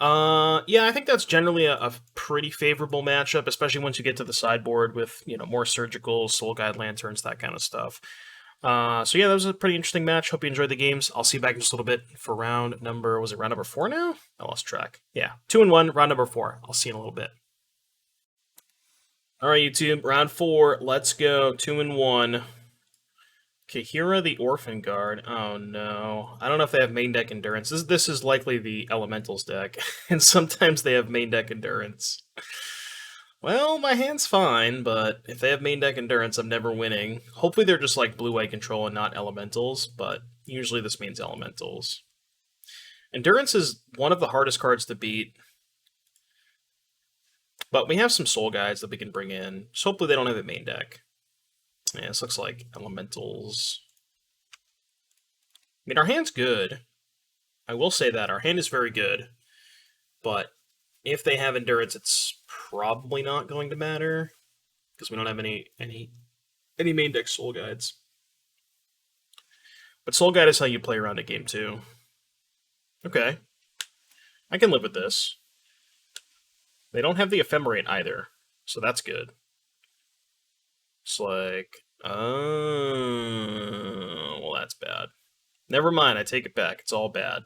Yeah, I think that's generally a pretty favorable matchup, especially once you get to the sideboard with, more surgical, Soul Guide Lanterns, that kind of stuff. So yeah, that was a pretty interesting match. Hope you enjoyed the games. I'll see you back in just a little bit for round number, was it round number 4 now? I lost track. Yeah, 2-1, round number 4. I'll see you in a little bit. All right, YouTube, round 4. Let's go. 2-1. Kahira the Orphan Guard. Oh no. I don't know if they have main deck Endurance. This is likely the Elementals deck, and sometimes they have main deck Endurance. Well, my hand's fine, but if they have main deck Endurance, I'm never winning. Hopefully they're just like blue-white control and not Elementals, but usually this means Elementals. Endurance is one of the hardest cards to beat, but we have some Soul Guides that we can bring in, so hopefully they don't have a main deck. Yeah, this looks like Elementals. mean, our hand's good. I will say that our hand is very good, but if they have endurance, it's probably not going to matter because we don't have any main deck soul guides. But soul guide is how you play around a game too. Okay, I can live with this. They don't have the ephemerate either, so that's good. It's like, oh, well, that's bad. Never mind, I take it back. It's all bad.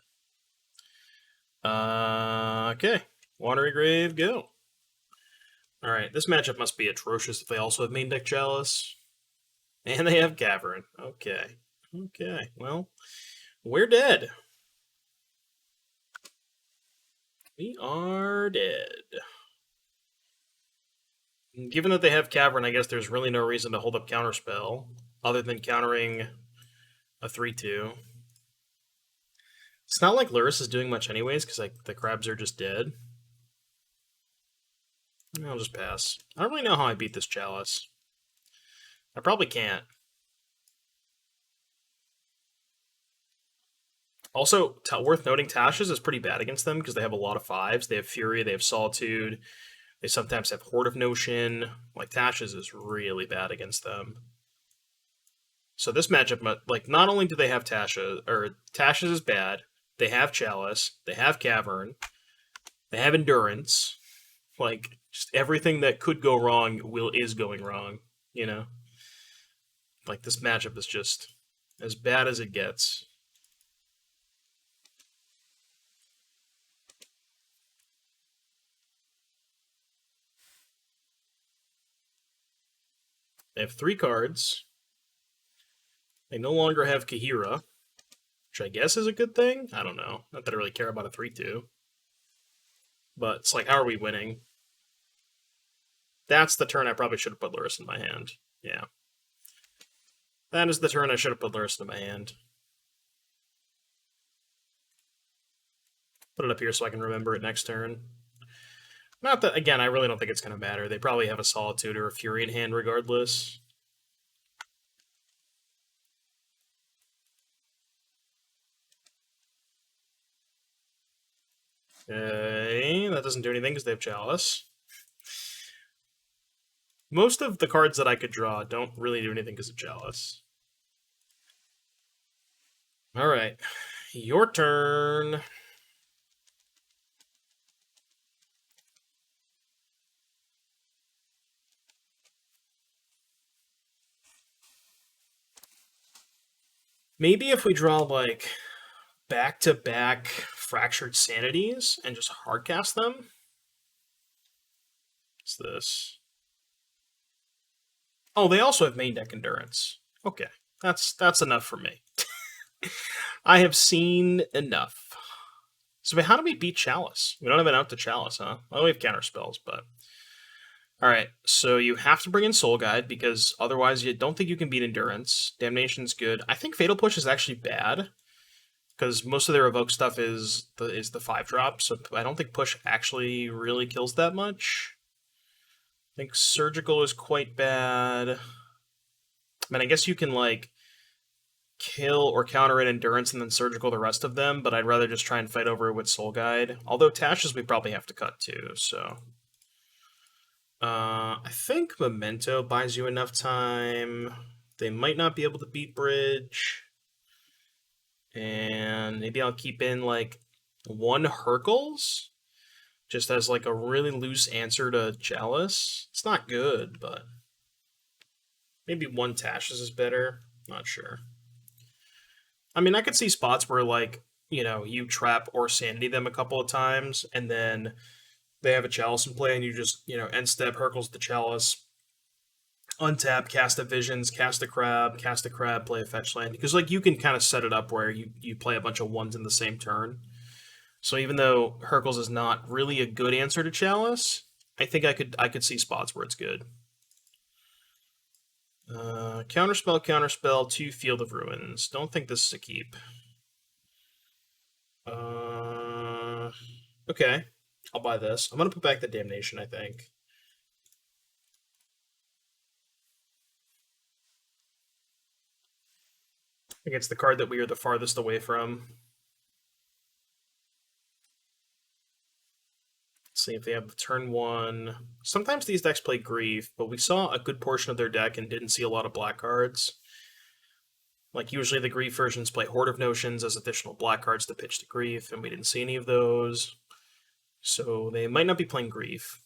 Okay. Watery Grave, go. Alright, this matchup must be atrocious if they also have main deck Chalice. And they have Cavern. Okay. Okay, well, we're dead. We are dead. Given that they have Cavern, I guess there's really no reason to hold up Counterspell, other than countering a 3-2. It's not like Lurrus is doing much anyways, because like the crabs are just dead. I'll just pass. I don't really know how I beat this Chalice. I probably can't. Also, worth noting, Tasha's is pretty bad against them because they have a lot of 5s. They have Fury, they have Solitude, they sometimes have Horde of Notion. Like, Tasha's is really bad against them. So this matchup, like, not only do they have Tasha, or Tasha's is bad, they have Chalice, they have Cavern, they have Endurance. Like, just everything that could go wrong is going wrong, you know? Like, this matchup is just as bad as it gets. They have 3 cards. They no longer have Kahira, which I guess is a good thing. I don't know. Not that I really care about a 3-2. But it's like, how are we winning? That's the turn I probably should have put Lurrus in my hand. Yeah. That is the turn I should have put Lurrus in my hand. Put it up here so I can remember it next turn. Not that, again, I really don't think it's going to matter. They probably have a Solitude or a Fury in hand regardless. Okay, that doesn't do anything because they have Chalice. Most of the cards that I could draw don't really do anything because of Chalice. Alright, your turn. Maybe if we draw, like, back-to-back Fractured Sanities and just hardcast them? What's this? Oh, they also have main deck Endurance. Okay, that's enough for me. I have seen enough. So how do we beat Chalice? We don't have an out to Chalice, huh? Well, we have counter spells, but... Alright, so you have to bring in Soul Guide, because otherwise you don't think you can beat Endurance. Damnation's good. I think Fatal Push is actually bad, because most of their evoke stuff is the 5-drop, so I don't think Push actually really kills that much. I think Surgical is quite bad. I mean, I guess you can, like, kill or counter in Endurance and then Surgical the rest of them, but I'd rather just try and fight over it with Soul Guide. Although Tasha's we probably have to cut too, so... I think Memento buys you enough time. They might not be able to beat Bridge. And maybe I'll keep in, like, 1 Hercules? Just as, like, a really loose answer to Chalice. It's not good, but... maybe 1 Tasha's is better. Not sure. I mean, I could see spots where, like, you know, you trap or Sanity them a couple of times, and then they have a Chalice in play, and you just, you know, end step Hercules the Chalice, untap, cast a Visions, cast a Crab, play a fetch land. Because, like, you can kind of set it up where you play a bunch of 1s in the same turn. So even though Hercules is not really a good answer to Chalice, I think I could see spots where it's good. Counterspell, 2 Field of Ruins. Don't think this is a keep. Okay. I'll buy this. I'm going to put back the Damnation, I think. Against the card that we are the farthest away from. Let's see if they have the turn one. Sometimes these decks play Grief, but we saw a good portion of their deck and didn't see a lot of black cards. Like, usually the Grief versions play Horde of Notions as additional black cards to pitch to Grief, and we didn't see any of those. So they might not be playing Grief.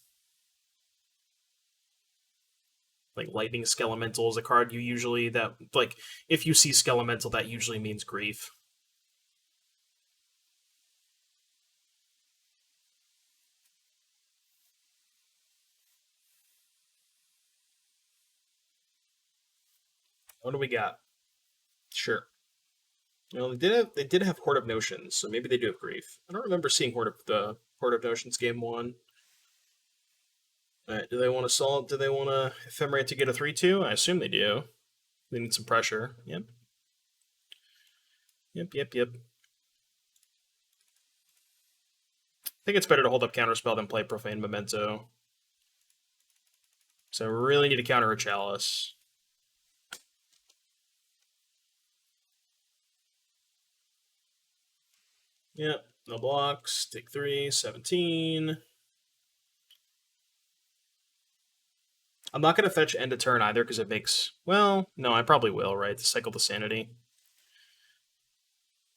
Like, Lightning Skelemental is a card you usually, that, like, if you see Skelemental, that usually means Grief. What do we got? Sure. Well, they did have Horde of Notions, so maybe they do have Grief. I don't remember seeing Horde of Notions game one. All right, do they want to solve? Do they want to Ephemerate to get a 3/2? I assume they do. They need some pressure. Yep. Yep. I think it's better to hold up Counterspell than play Profane Memento. So we really need to counter a Chalice. Yep, no blocks. Take 3, 17. I'm not going to fetch end of turn either because it makes... Well, no, I probably will, right? To cycle the Sanity.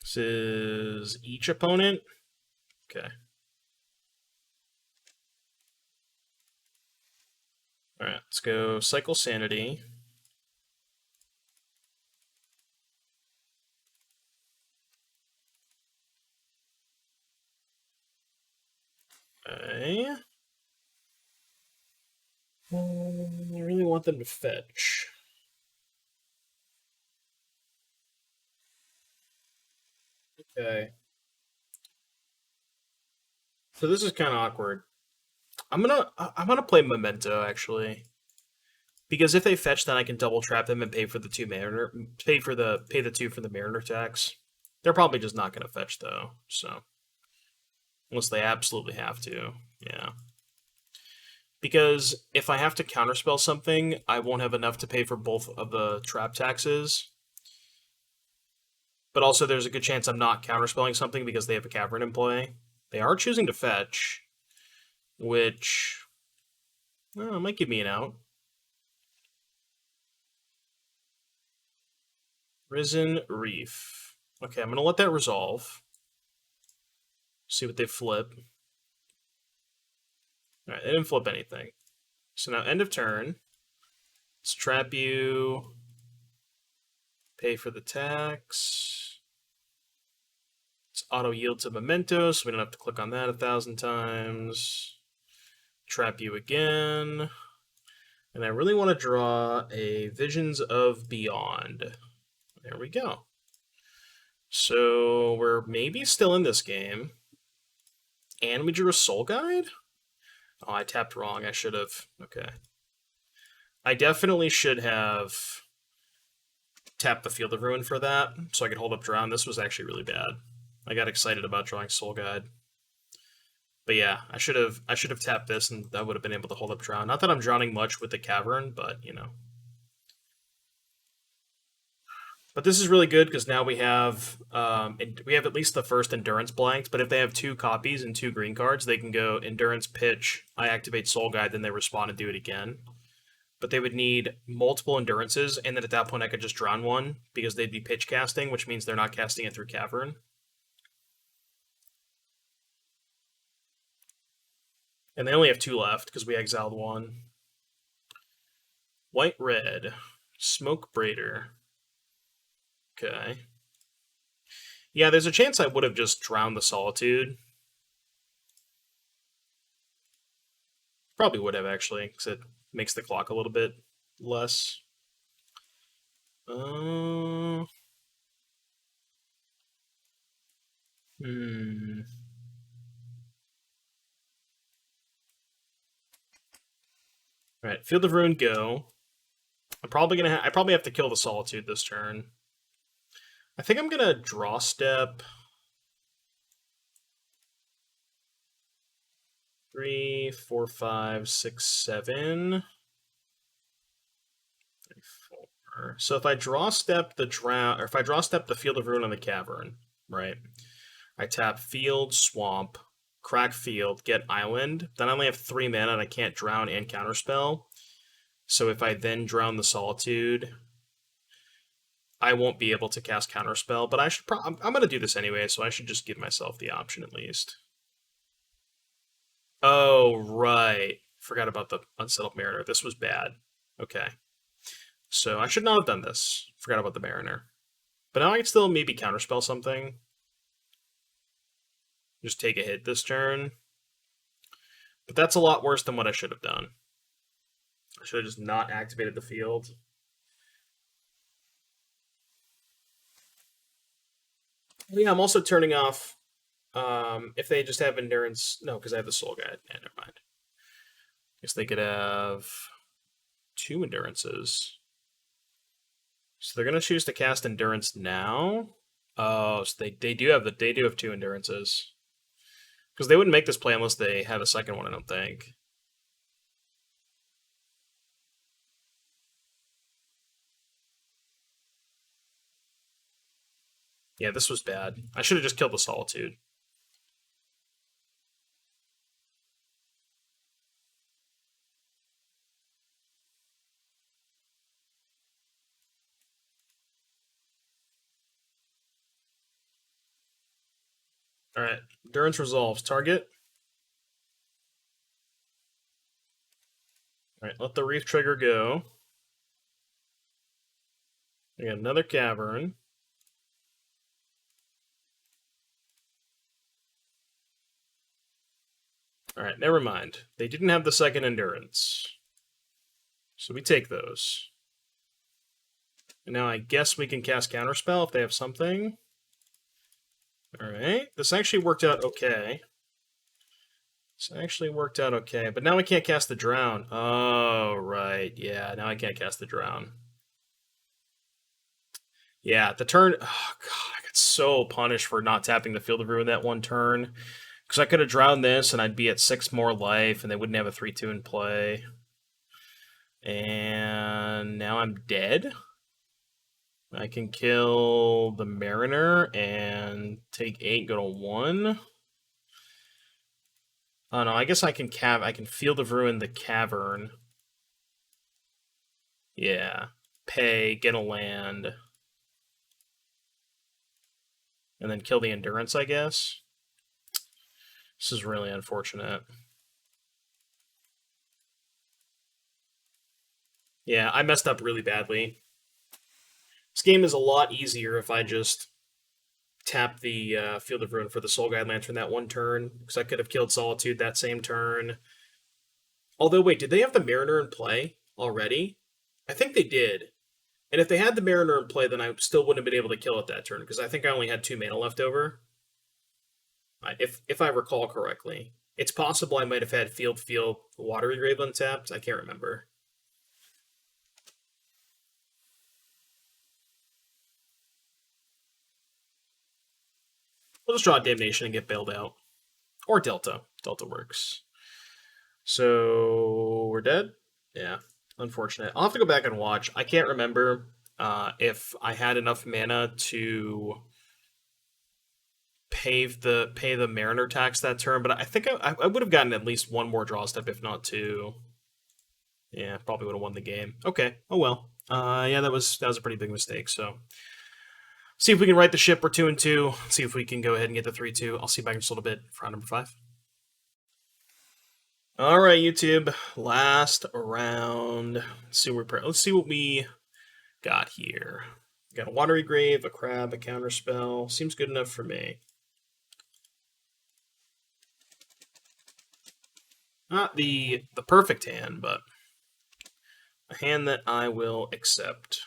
This is each opponent. Okay. Alright, let's go cycle Sanity. Okay. I really want them to fetch. Okay. So this is kind of awkward. I'm gonna play Memento actually, because if they fetch, then I can double trap them and pay for the pay the 2 for the Mariner tax. They're probably just not gonna fetch though, so unless they absolutely have to, yeah. Because if I have to counterspell something, I won't have enough to pay for both of the trap taxes. But also, there's a good chance I'm not counterspelling something because they have a Cavern in play. They are choosing to fetch, which might give me an out. Risen Reef. Okay, I'm going to let that resolve. See what they flip. Alright, they didn't flip anything. So now, end of turn. Let's trap you. Pay for the tax. Let's auto yield to Memento, so we don't have to click on that 1,000 times. Trap you again. And I really want to draw a Visions of Beyond. There we go. So we're maybe still in this game. And we drew a Soul Guide? Oh, I tapped wrong. I should have. Okay. I definitely should have tapped the Field of Ruin for that, so I could hold up Drown. This was actually really bad. I got excited about drawing Soul Guide. But yeah, I should have tapped this, and I would have been able to hold up Drown. Not that I'm drowning much with the Cavern, but, you know. But this is really good because now we have at least the first Endurance blanked. But if they have 2 copies and 2 green cards, they can go Endurance, pitch, I activate Soul Guide, then they respond and do it again. But they would need multiple Endurances, and then at that point I could just drown one because they'd be pitch casting, which means they're not casting it through Cavern. And they only have 2 left because we exiled 1. White-red. Smoke Braider. Okay. Yeah, there's a chance I would have just drowned the Solitude. Probably would have, actually, because it makes the clock a little bit less. Hmm. Alright, Field of Ruin, go. I probably have to kill the Solitude this turn. I think I'm gonna draw step 3, 4, 5, 6, 7. 3, 4. Mariner. So if I draw step the drown, or if I draw step the Field of Ruin on the Cavern, right? I tap Field, Swamp, crack Field, get Island. Then I only have 3 mana and I can't drown and counterspell. So if I then drown the Solitude, I won't be able to cast Counterspell. But I should. I'm going to do this anyway, so I should just give myself the option at least. Oh right, forgot about the Unsettled Mariner. This was bad. Okay. So I should not have done this. Forgot about the Mariner. But now I can still maybe counterspell something. Just take a hit this turn. But that's a lot worse than what I should have done. I should have just not activated the field. Yeah, I'm also turning off if they just have Endurance. No, because I have the Soul Guide. Yeah, never mind. Guess they could have 2 Endurances. So they're gonna choose to cast Endurance now. Oh, so they do have 2 Endurances. Because they wouldn't make this play unless they had a second one, I don't think. Yeah, this was bad. I should have just killed the Solitude. Alright, Endurance resolves. Target. Alright, let the Reef Trigger go. We got another Cavern. Alright, never mind. They didn't have the second Endurance. So we take those. And now I guess we can cast Counterspell if they have something. Alright, this actually worked out okay. But now I can't cast the Drown. Oh, right. Yeah, now I can't cast the Drown. Yeah, the turn... Oh, God, I got so punished for not tapping the Field of Ruin that one turn. Because I could have drowned this, and I'd be at 6 more life, and they wouldn't have a 3-2 in play. And now I'm dead. I can kill the Mariner and take 8, go to 1. Oh no, I guess I can Field of Ruin the Cavern. Yeah. Pay, get a land. And then kill the Endurance, I guess. This is really unfortunate. Yeah, I messed up really badly. This game is a lot easier if I just tap the Field of Ruin for the Soul Guide Lantern that one turn, because I could have killed Solitude that same turn. Although, wait, did they have the Mariner in play already? I think they did. And if they had the Mariner in play, then I still wouldn't have been able to kill it that turn, because I think I only had 2 mana left over. If I recall correctly. It's possible I might have had Field, Watery Grave untapped. I can't remember. We'll just draw Damnation and get bailed out. Or Delta. Delta works. So we're dead? Yeah. Unfortunate. I'll have to go back and watch. I can't remember if I had enough mana to pay the Mariner tax that turn, but I think I would have gotten at least 1 more draw step, if not 2. Yeah, probably would have won the game. Okay. Oh well. Yeah, that was a pretty big mistake. So see if we can right the ship. We're 2-2. See if we can go ahead and get the 3-2. I'll see you back in just a little bit for round number 5. All right, YouTube. Last round. Let's see what we got here. We got a Watery Grave, a Crab, a Counterspell. Seems good enough for me. Not the perfect hand, but a hand that I will accept.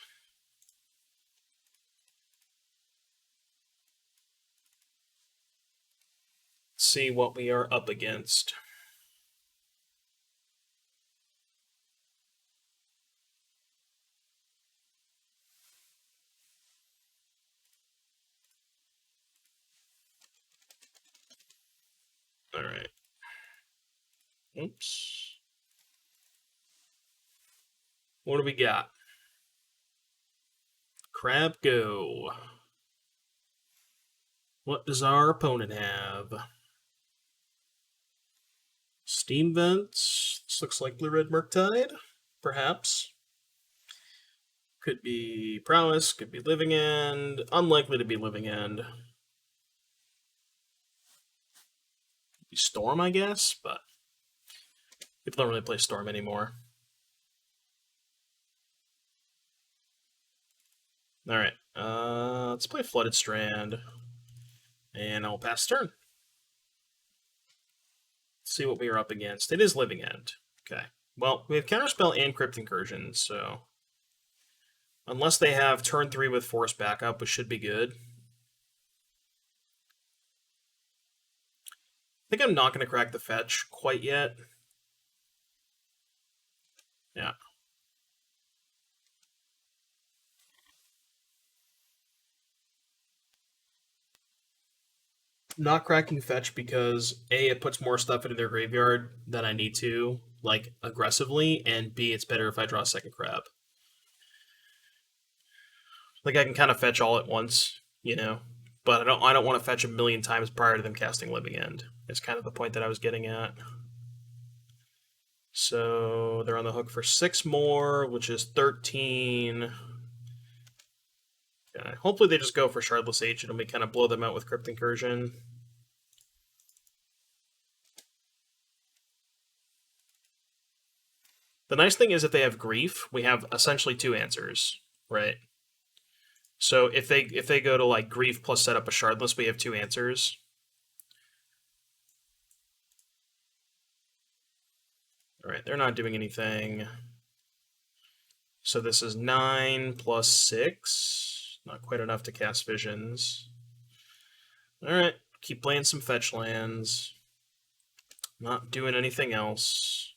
Let's see what we are up against. All right. Oops. What do we got? Crab go. What does our opponent have? Steam Vents. This looks like Blue-Red Murktide. Perhaps. Could be Prowess, could be Living End. Unlikely to be Living End. Storm, I guess, but people don't really play Storm anymore. Alright, let's play Flooded Strand. And I'll pass turn. Let's see what we are up against. It is Living End. Okay. Well, we have Counterspell and Crypt Incursion, so... Unless they have turn 3 with Force backup, which should be good. I think I'm not going to crack the fetch quite yet. Yeah. Not cracking fetch because A, it puts more stuff into their graveyard than I need to, like, aggressively, and B, it's better if I draw a second crab. Like, I can kind of fetch all at once, you know? But I don't want to fetch a million times prior to them casting Living End. It's kind of the point that I was getting at. So they're on the hook for 6 more, which is 13. Okay. Hopefully they just go for Shardless Agent and we kind of blow them out with Crypt Incursion. The nice thing is if they have Grief, we have essentially 2 answers, right? So if they go to like Grief plus set up a Shardless, we have 2 answers. Alright, they're not doing anything. So this is 9 plus 6. Not quite enough to cast Visions. Alright, keep playing some fetch lands. Not doing anything else.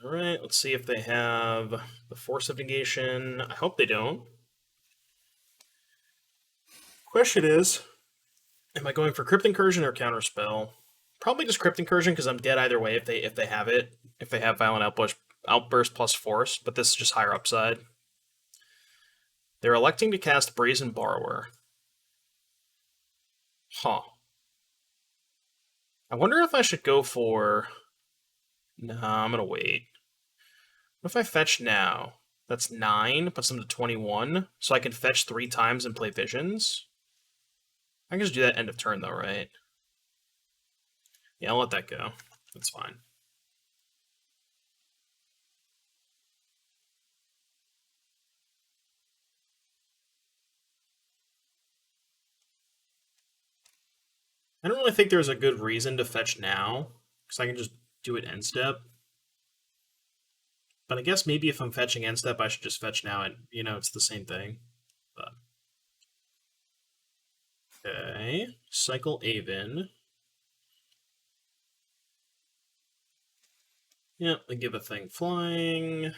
Alright, let's see if they have the Force of Negation. I hope they don't. Question is, am I going for Crypt Incursion or Counterspell? Probably just Crypt Incursion because I'm dead either way if they have it. If they have Violent Outburst plus Force, but this is just higher upside. They're electing to cast Brazen Borrower. Huh. I wonder if I should go for... Nah, I'm gonna wait. What if I fetch now? That's 9, puts them to 21, so I can fetch 3 times and play Visions? I can just do that end of turn though, right? Yeah, I'll let that go. That's fine. I don't really think there's a good reason to fetch now, because I can just do it end step. But I guess maybe if I'm fetching end step, I should just fetch now, and, you know, it's the same thing. But... Okay, cycle Avon. Yep, they give a thing flying.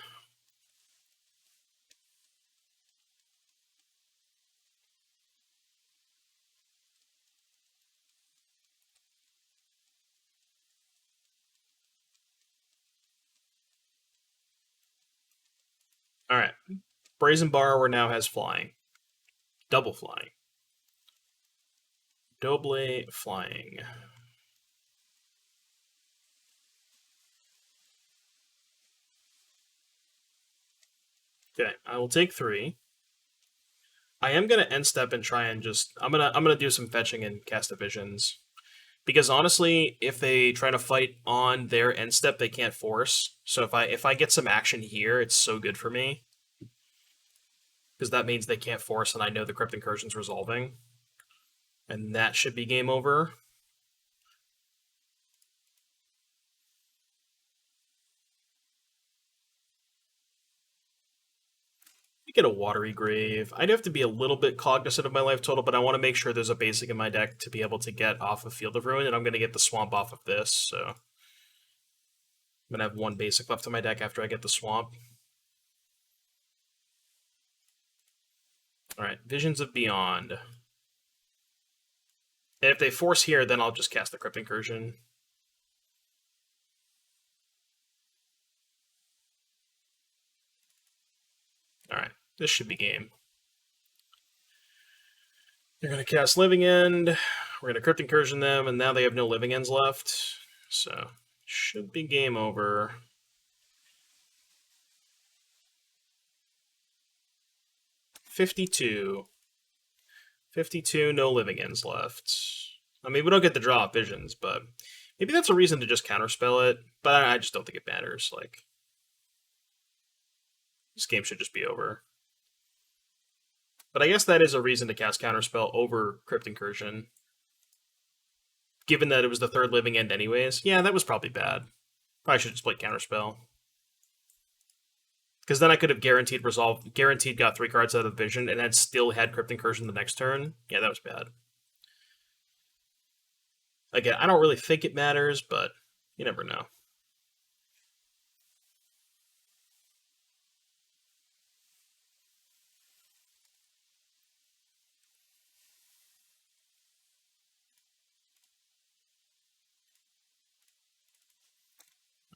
Alright, Brazen Borrower now has flying. Double flying. Double flying. Okay, I will take 3. I am gonna end step and try and just I'm gonna do some fetching and cast Visions. Because honestly, if they try to fight on their end step, they can't force. So if I get some action here, it's so good for me. Because that means they can't force, and I know the Crypt Incursion's resolving. And that should be game over. Get a Watery Grave. I'd have to be a little bit cognizant of my life total, but I want to make sure there's a basic in my deck to be able to get off of Field of Ruin, and I'm going to get the Swamp off of this, so... I'm going to have 1 basic left in my deck after I get the Swamp. Alright, Visions of Beyond. And if they force here, then I'll just cast the Crypt Incursion. This should be game. They're going to cast Living End. We're going to Crypt Incursion them, and now they have no Living Ends left. So, should be game over. $52. 52, no Living Ends left. I mean, we don't get the draw of Visions, but maybe that's a reason to just counterspell it, but I just don't think it matters. Like, this game should just be over. But I guess that is a reason to cast Counterspell over Crypt Incursion. Given that it was the third Living End anyways. Yeah, that was probably bad. Probably should have just played Counterspell. Because then I could have guaranteed resolve, guaranteed got 3 cards out of the Vision, and then still had Crypt Incursion the next turn. Yeah, that was bad. Again, I don't really think it matters, but you never know.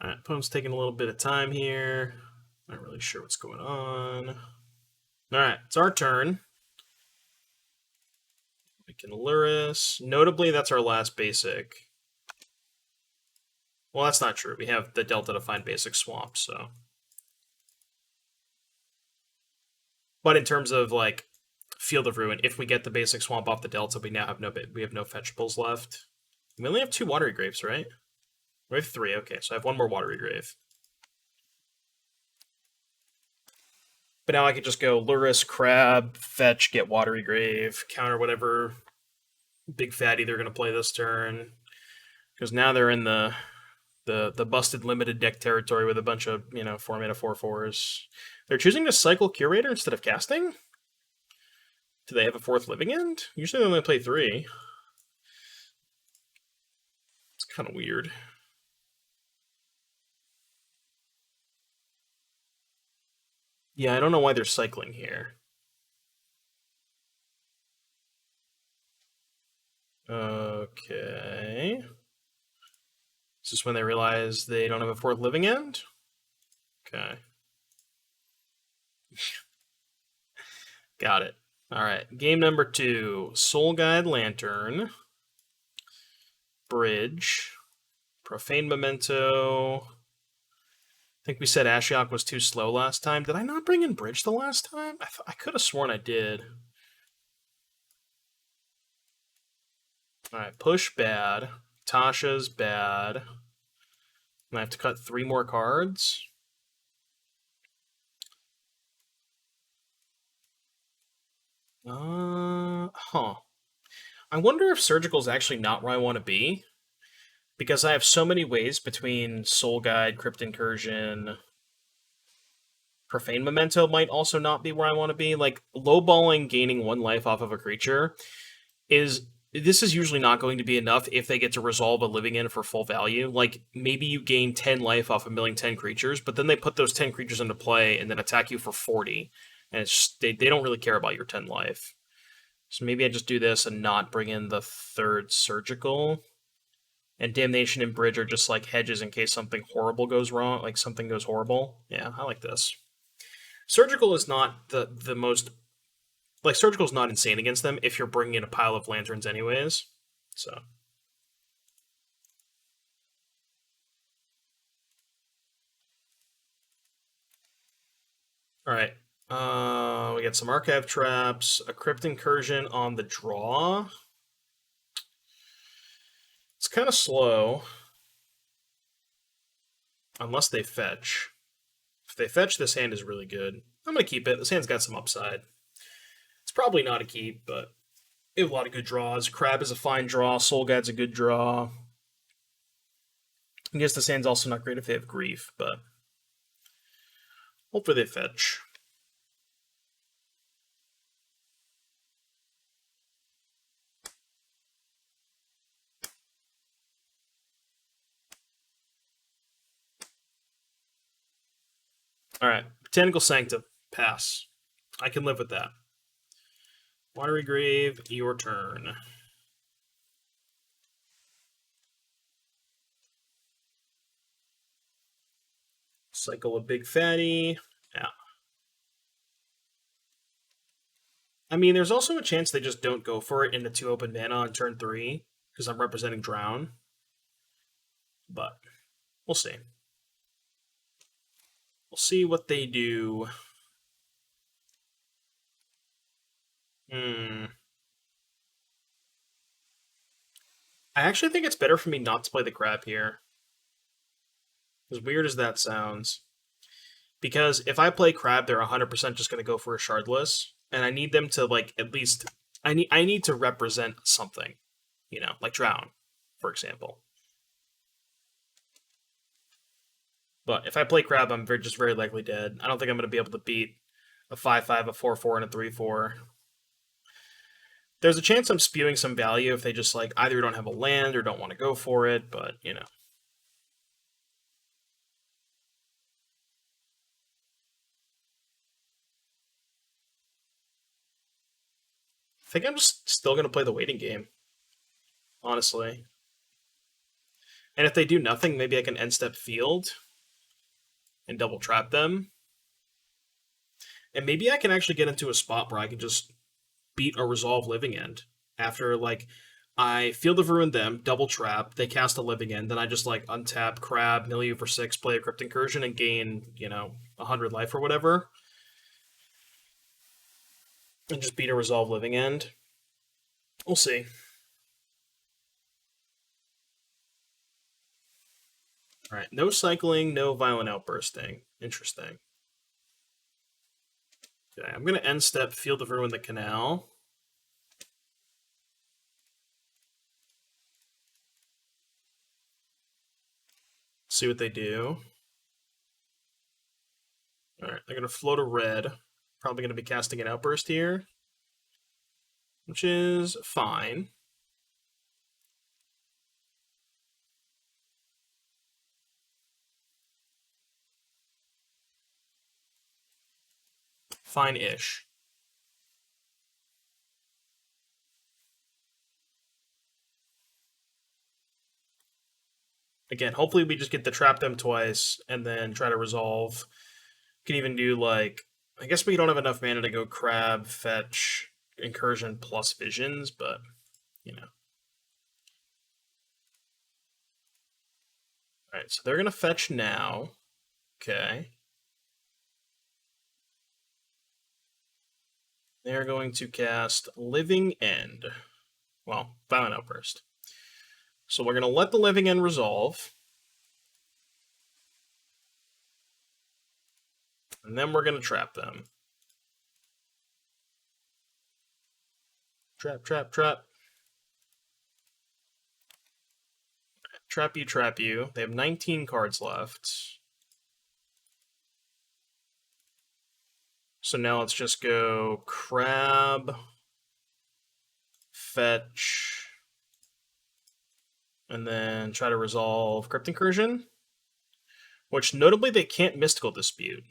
Alright, opponent's taking a little bit of time here. Not really sure what's going on. Alright, it's our turn. We can Luris. Notably, that's our last basic. Well, that's not true. We have the Delta to find basic swamp, so. But in terms of, like, Field of Ruin, if we get the basic swamp off the Delta, we now have no fetchables left. We only have 2 Watery Graves, right? We have 3, okay, so I have 1 more Watery Grave. But now I could just go Luris, Crab, fetch, get Watery Grave, counter whatever big fatty they're going to play this turn. Because now they're in the busted limited deck territory with a bunch of, 4-mana 4/4s. They're choosing to cycle Curator instead of casting? Do they have a 4th Living End? Usually they only play 3. It's kind of weird. Yeah, I don't know why they're cycling here. Okay. Is this when they realize they don't have a 4th Living End? Okay. Got it. Alright, game number 2. Soul Guide Lantern. Bridge. Profane Memento. I think we said Ashiok was too slow last time. Did I not bring in Bridge the last time? I could have sworn I did. Alright, push bad. Tasha's bad. I have to cut 3 more cards. Huh. I wonder if Surgical's actually not where I want to be. Because I have so many ways between Soul Guide, Crypt Incursion, Profane Memento might also not be where I want to be. Like, lowballing gaining 1 life off of a creature this is usually not going to be enough if they get to resolve a Living End for full value. Like, maybe you gain 10 life off of milling 10 creatures, but then they put those 10 creatures into play and then attack you for 40. And it's just, they don't really care about your 10 life. So maybe I just do this and not bring in the 3rd Surgical. And Damnation and Bridge are just like hedges in case something horrible goes wrong, like something goes horrible. Yeah, I like this. Surgical is not the most... Like, Surgical's not insane against them if you're bringing in a pile of lanterns anyways. So. Alright. We got some Archive Traps, a Crypt Incursion on the draw. It's kind of slow. Unless they fetch. If they fetch, this hand is really good. I'm going to keep it. This hand's got some upside. It's probably not a keep, but they have a lot of good draws. Crab is a fine draw. Soul Guide's a good draw. I guess this hand's also not great if they have Grief, but hopefully they fetch. Alright, Botanical Sanctum. Pass. I can live with that. Watery Grave, your turn. Cycle a big fatty. Yeah. I mean, there's also a chance they just don't go for it into 2 open mana on turn 3, because I'm representing Drown. But we'll see. We'll see what they do. Hmm. I actually think it's better for me not to play the crab here. As weird as that sounds. Because if I play crab, they're 100% just going to go for a shardless. And I need them to, like, at least... I need to represent something. You know, like Drown, for example. But if I play crab, I'm just very likely dead. I don't think I'm going to be able to beat a 5/5, a 4/4, and a 3/4. There's a chance I'm spewing some value if they just, like, either don't have a land or don't want to go for it, but, you know. I think I'm just still going to play the waiting game, honestly. And if they do nothing, maybe I can end step field and double trap them. And maybe I can actually get into a spot where I can just beat a resolve living end. After, like, I Field of Ruin them, double trap, they cast a living end, then I just, like, untap, crab, mill you for 6, play a Crypt Incursion, and gain, 100 life or whatever. And just beat a resolve living end. We'll see. Alright, no cycling, no violent outbursting. Interesting. Okay, I'm going to end step Field of Ruin the Canal. See what they do. Alright, they're going to float a red. Probably going to be casting an Outburst here, which is fine. Fine-ish. Again, hopefully we just get to trap them twice and then try to resolve. Can even do, like, I guess we don't have enough mana to go crab, fetch, incursion plus visions, but, you know. Alright, so they're going to fetch now. Okay. They're going to cast Living End. Well, Violent Outburst. So we're going to let the Living End resolve. And then we're going to trap them. Trap, trap, trap. Trap you, trap you. They have 19 cards left. So now let's just go crab, fetch, and then try to resolve Crypt Incursion, which notably they can't Mystical Dispute.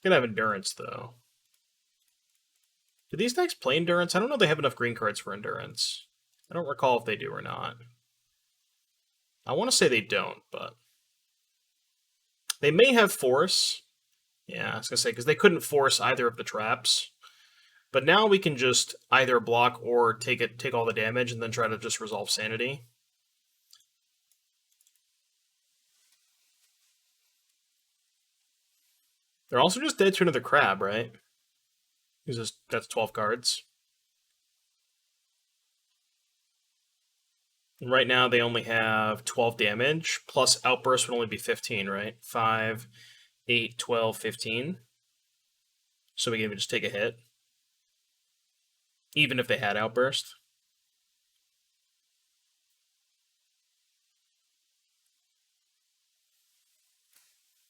Could have Endurance, though. Do these decks play Endurance? I don't know if they have enough green cards for Endurance. I don't recall if they do or not. I want to say they don't, but... They may have Force. Yeah, I was going to say, because they couldn't force either of the traps. But now we can just either block or take all the damage and then try to just resolve Sanity. They're also just dead to another crab, right? Because that's 12 cards. And right now they only have 12 damage, plus Outburst would only be 15, right? 5, 8, 12, 15. So we can even just take a hit. Even if they had Outburst.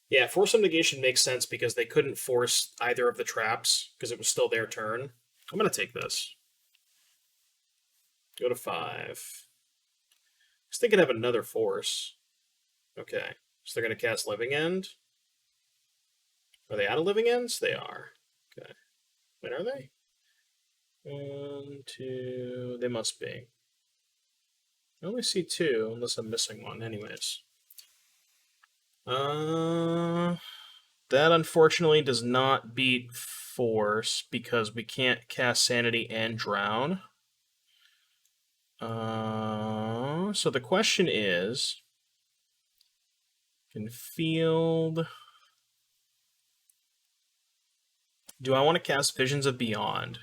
Yeah, Force of Negation makes sense because they couldn't force either of the traps because it was still their turn. I'm going to take this. Go to 5. I was thinking of another Force. Okay, so they're going to cast Living End. Are they out of Living Ends? They are. Okay. When are they? 1, 2... They must be. I only see 2, unless I'm missing one. Anyways. That unfortunately does not beat force because we can't cast Sanity and Drown. So the question is, can field... Do I want to cast Visions of Beyond?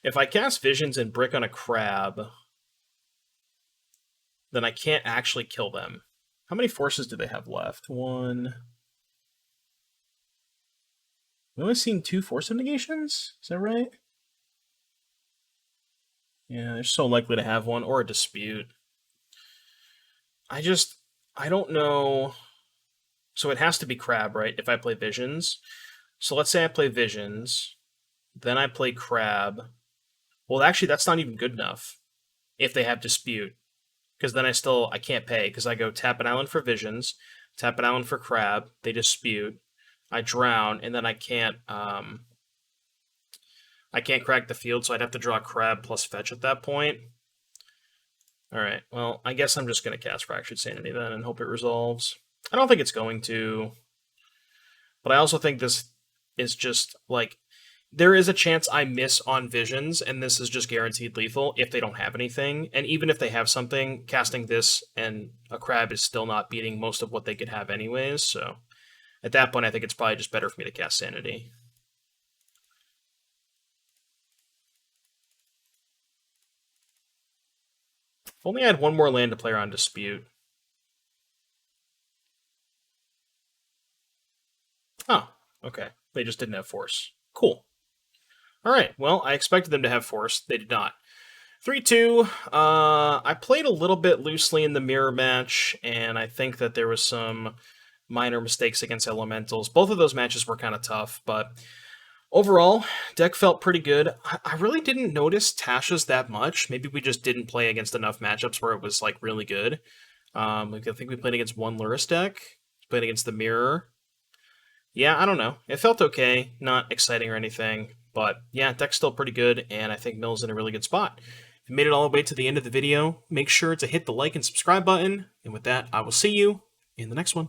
If I cast Visions and Brick on a crab, then I can't actually kill them. How many forces do they have left? One... We've only seen 2 force negations? Is that right? Yeah, they're so likely to have one, or a dispute. I don't know. So it has to be crab, right? If I play Visions. So let's say I play Visions, then I play crab. Well, actually, that's not even good enough if they have dispute. Because then I can't pay, because I go tap an island for Visions, tap an island for crab, they dispute, I drown, and then I can't crack the field, so I'd have to draw crab plus fetch at that point. Alright, well, I guess I'm just going to cast Fractured Sanity then and hope it resolves. I don't think it's going to, but I also think this is just, like, there is a chance I miss on Visions, and this is just guaranteed lethal if they don't have anything. And even if they have something, casting this and a crab is still not beating most of what they could have anyways, so at that point I think it's probably just better for me to cast Sanity. If only I had one more land to play around Dispute. Oh, okay. They just didn't have Force. Cool. Alright, well, I expected them to have Force. They did not. 3-2. I played a little bit loosely in the mirror match, and I think that there was some minor mistakes against Elementals. Both of those matches were kind of tough, but overall, deck felt pretty good. I really didn't notice Tasha's that much. Maybe we just didn't play against enough matchups where it was, like, really good. I think we played against one Luris deck, played against the mirror. Yeah, I don't know. It felt okay, not exciting or anything, but yeah, deck's still pretty good, and I think Mill's in a really good spot. If you made it all the way to the end of the video, make sure to hit the like and subscribe button, and with that, I will see you in the next one.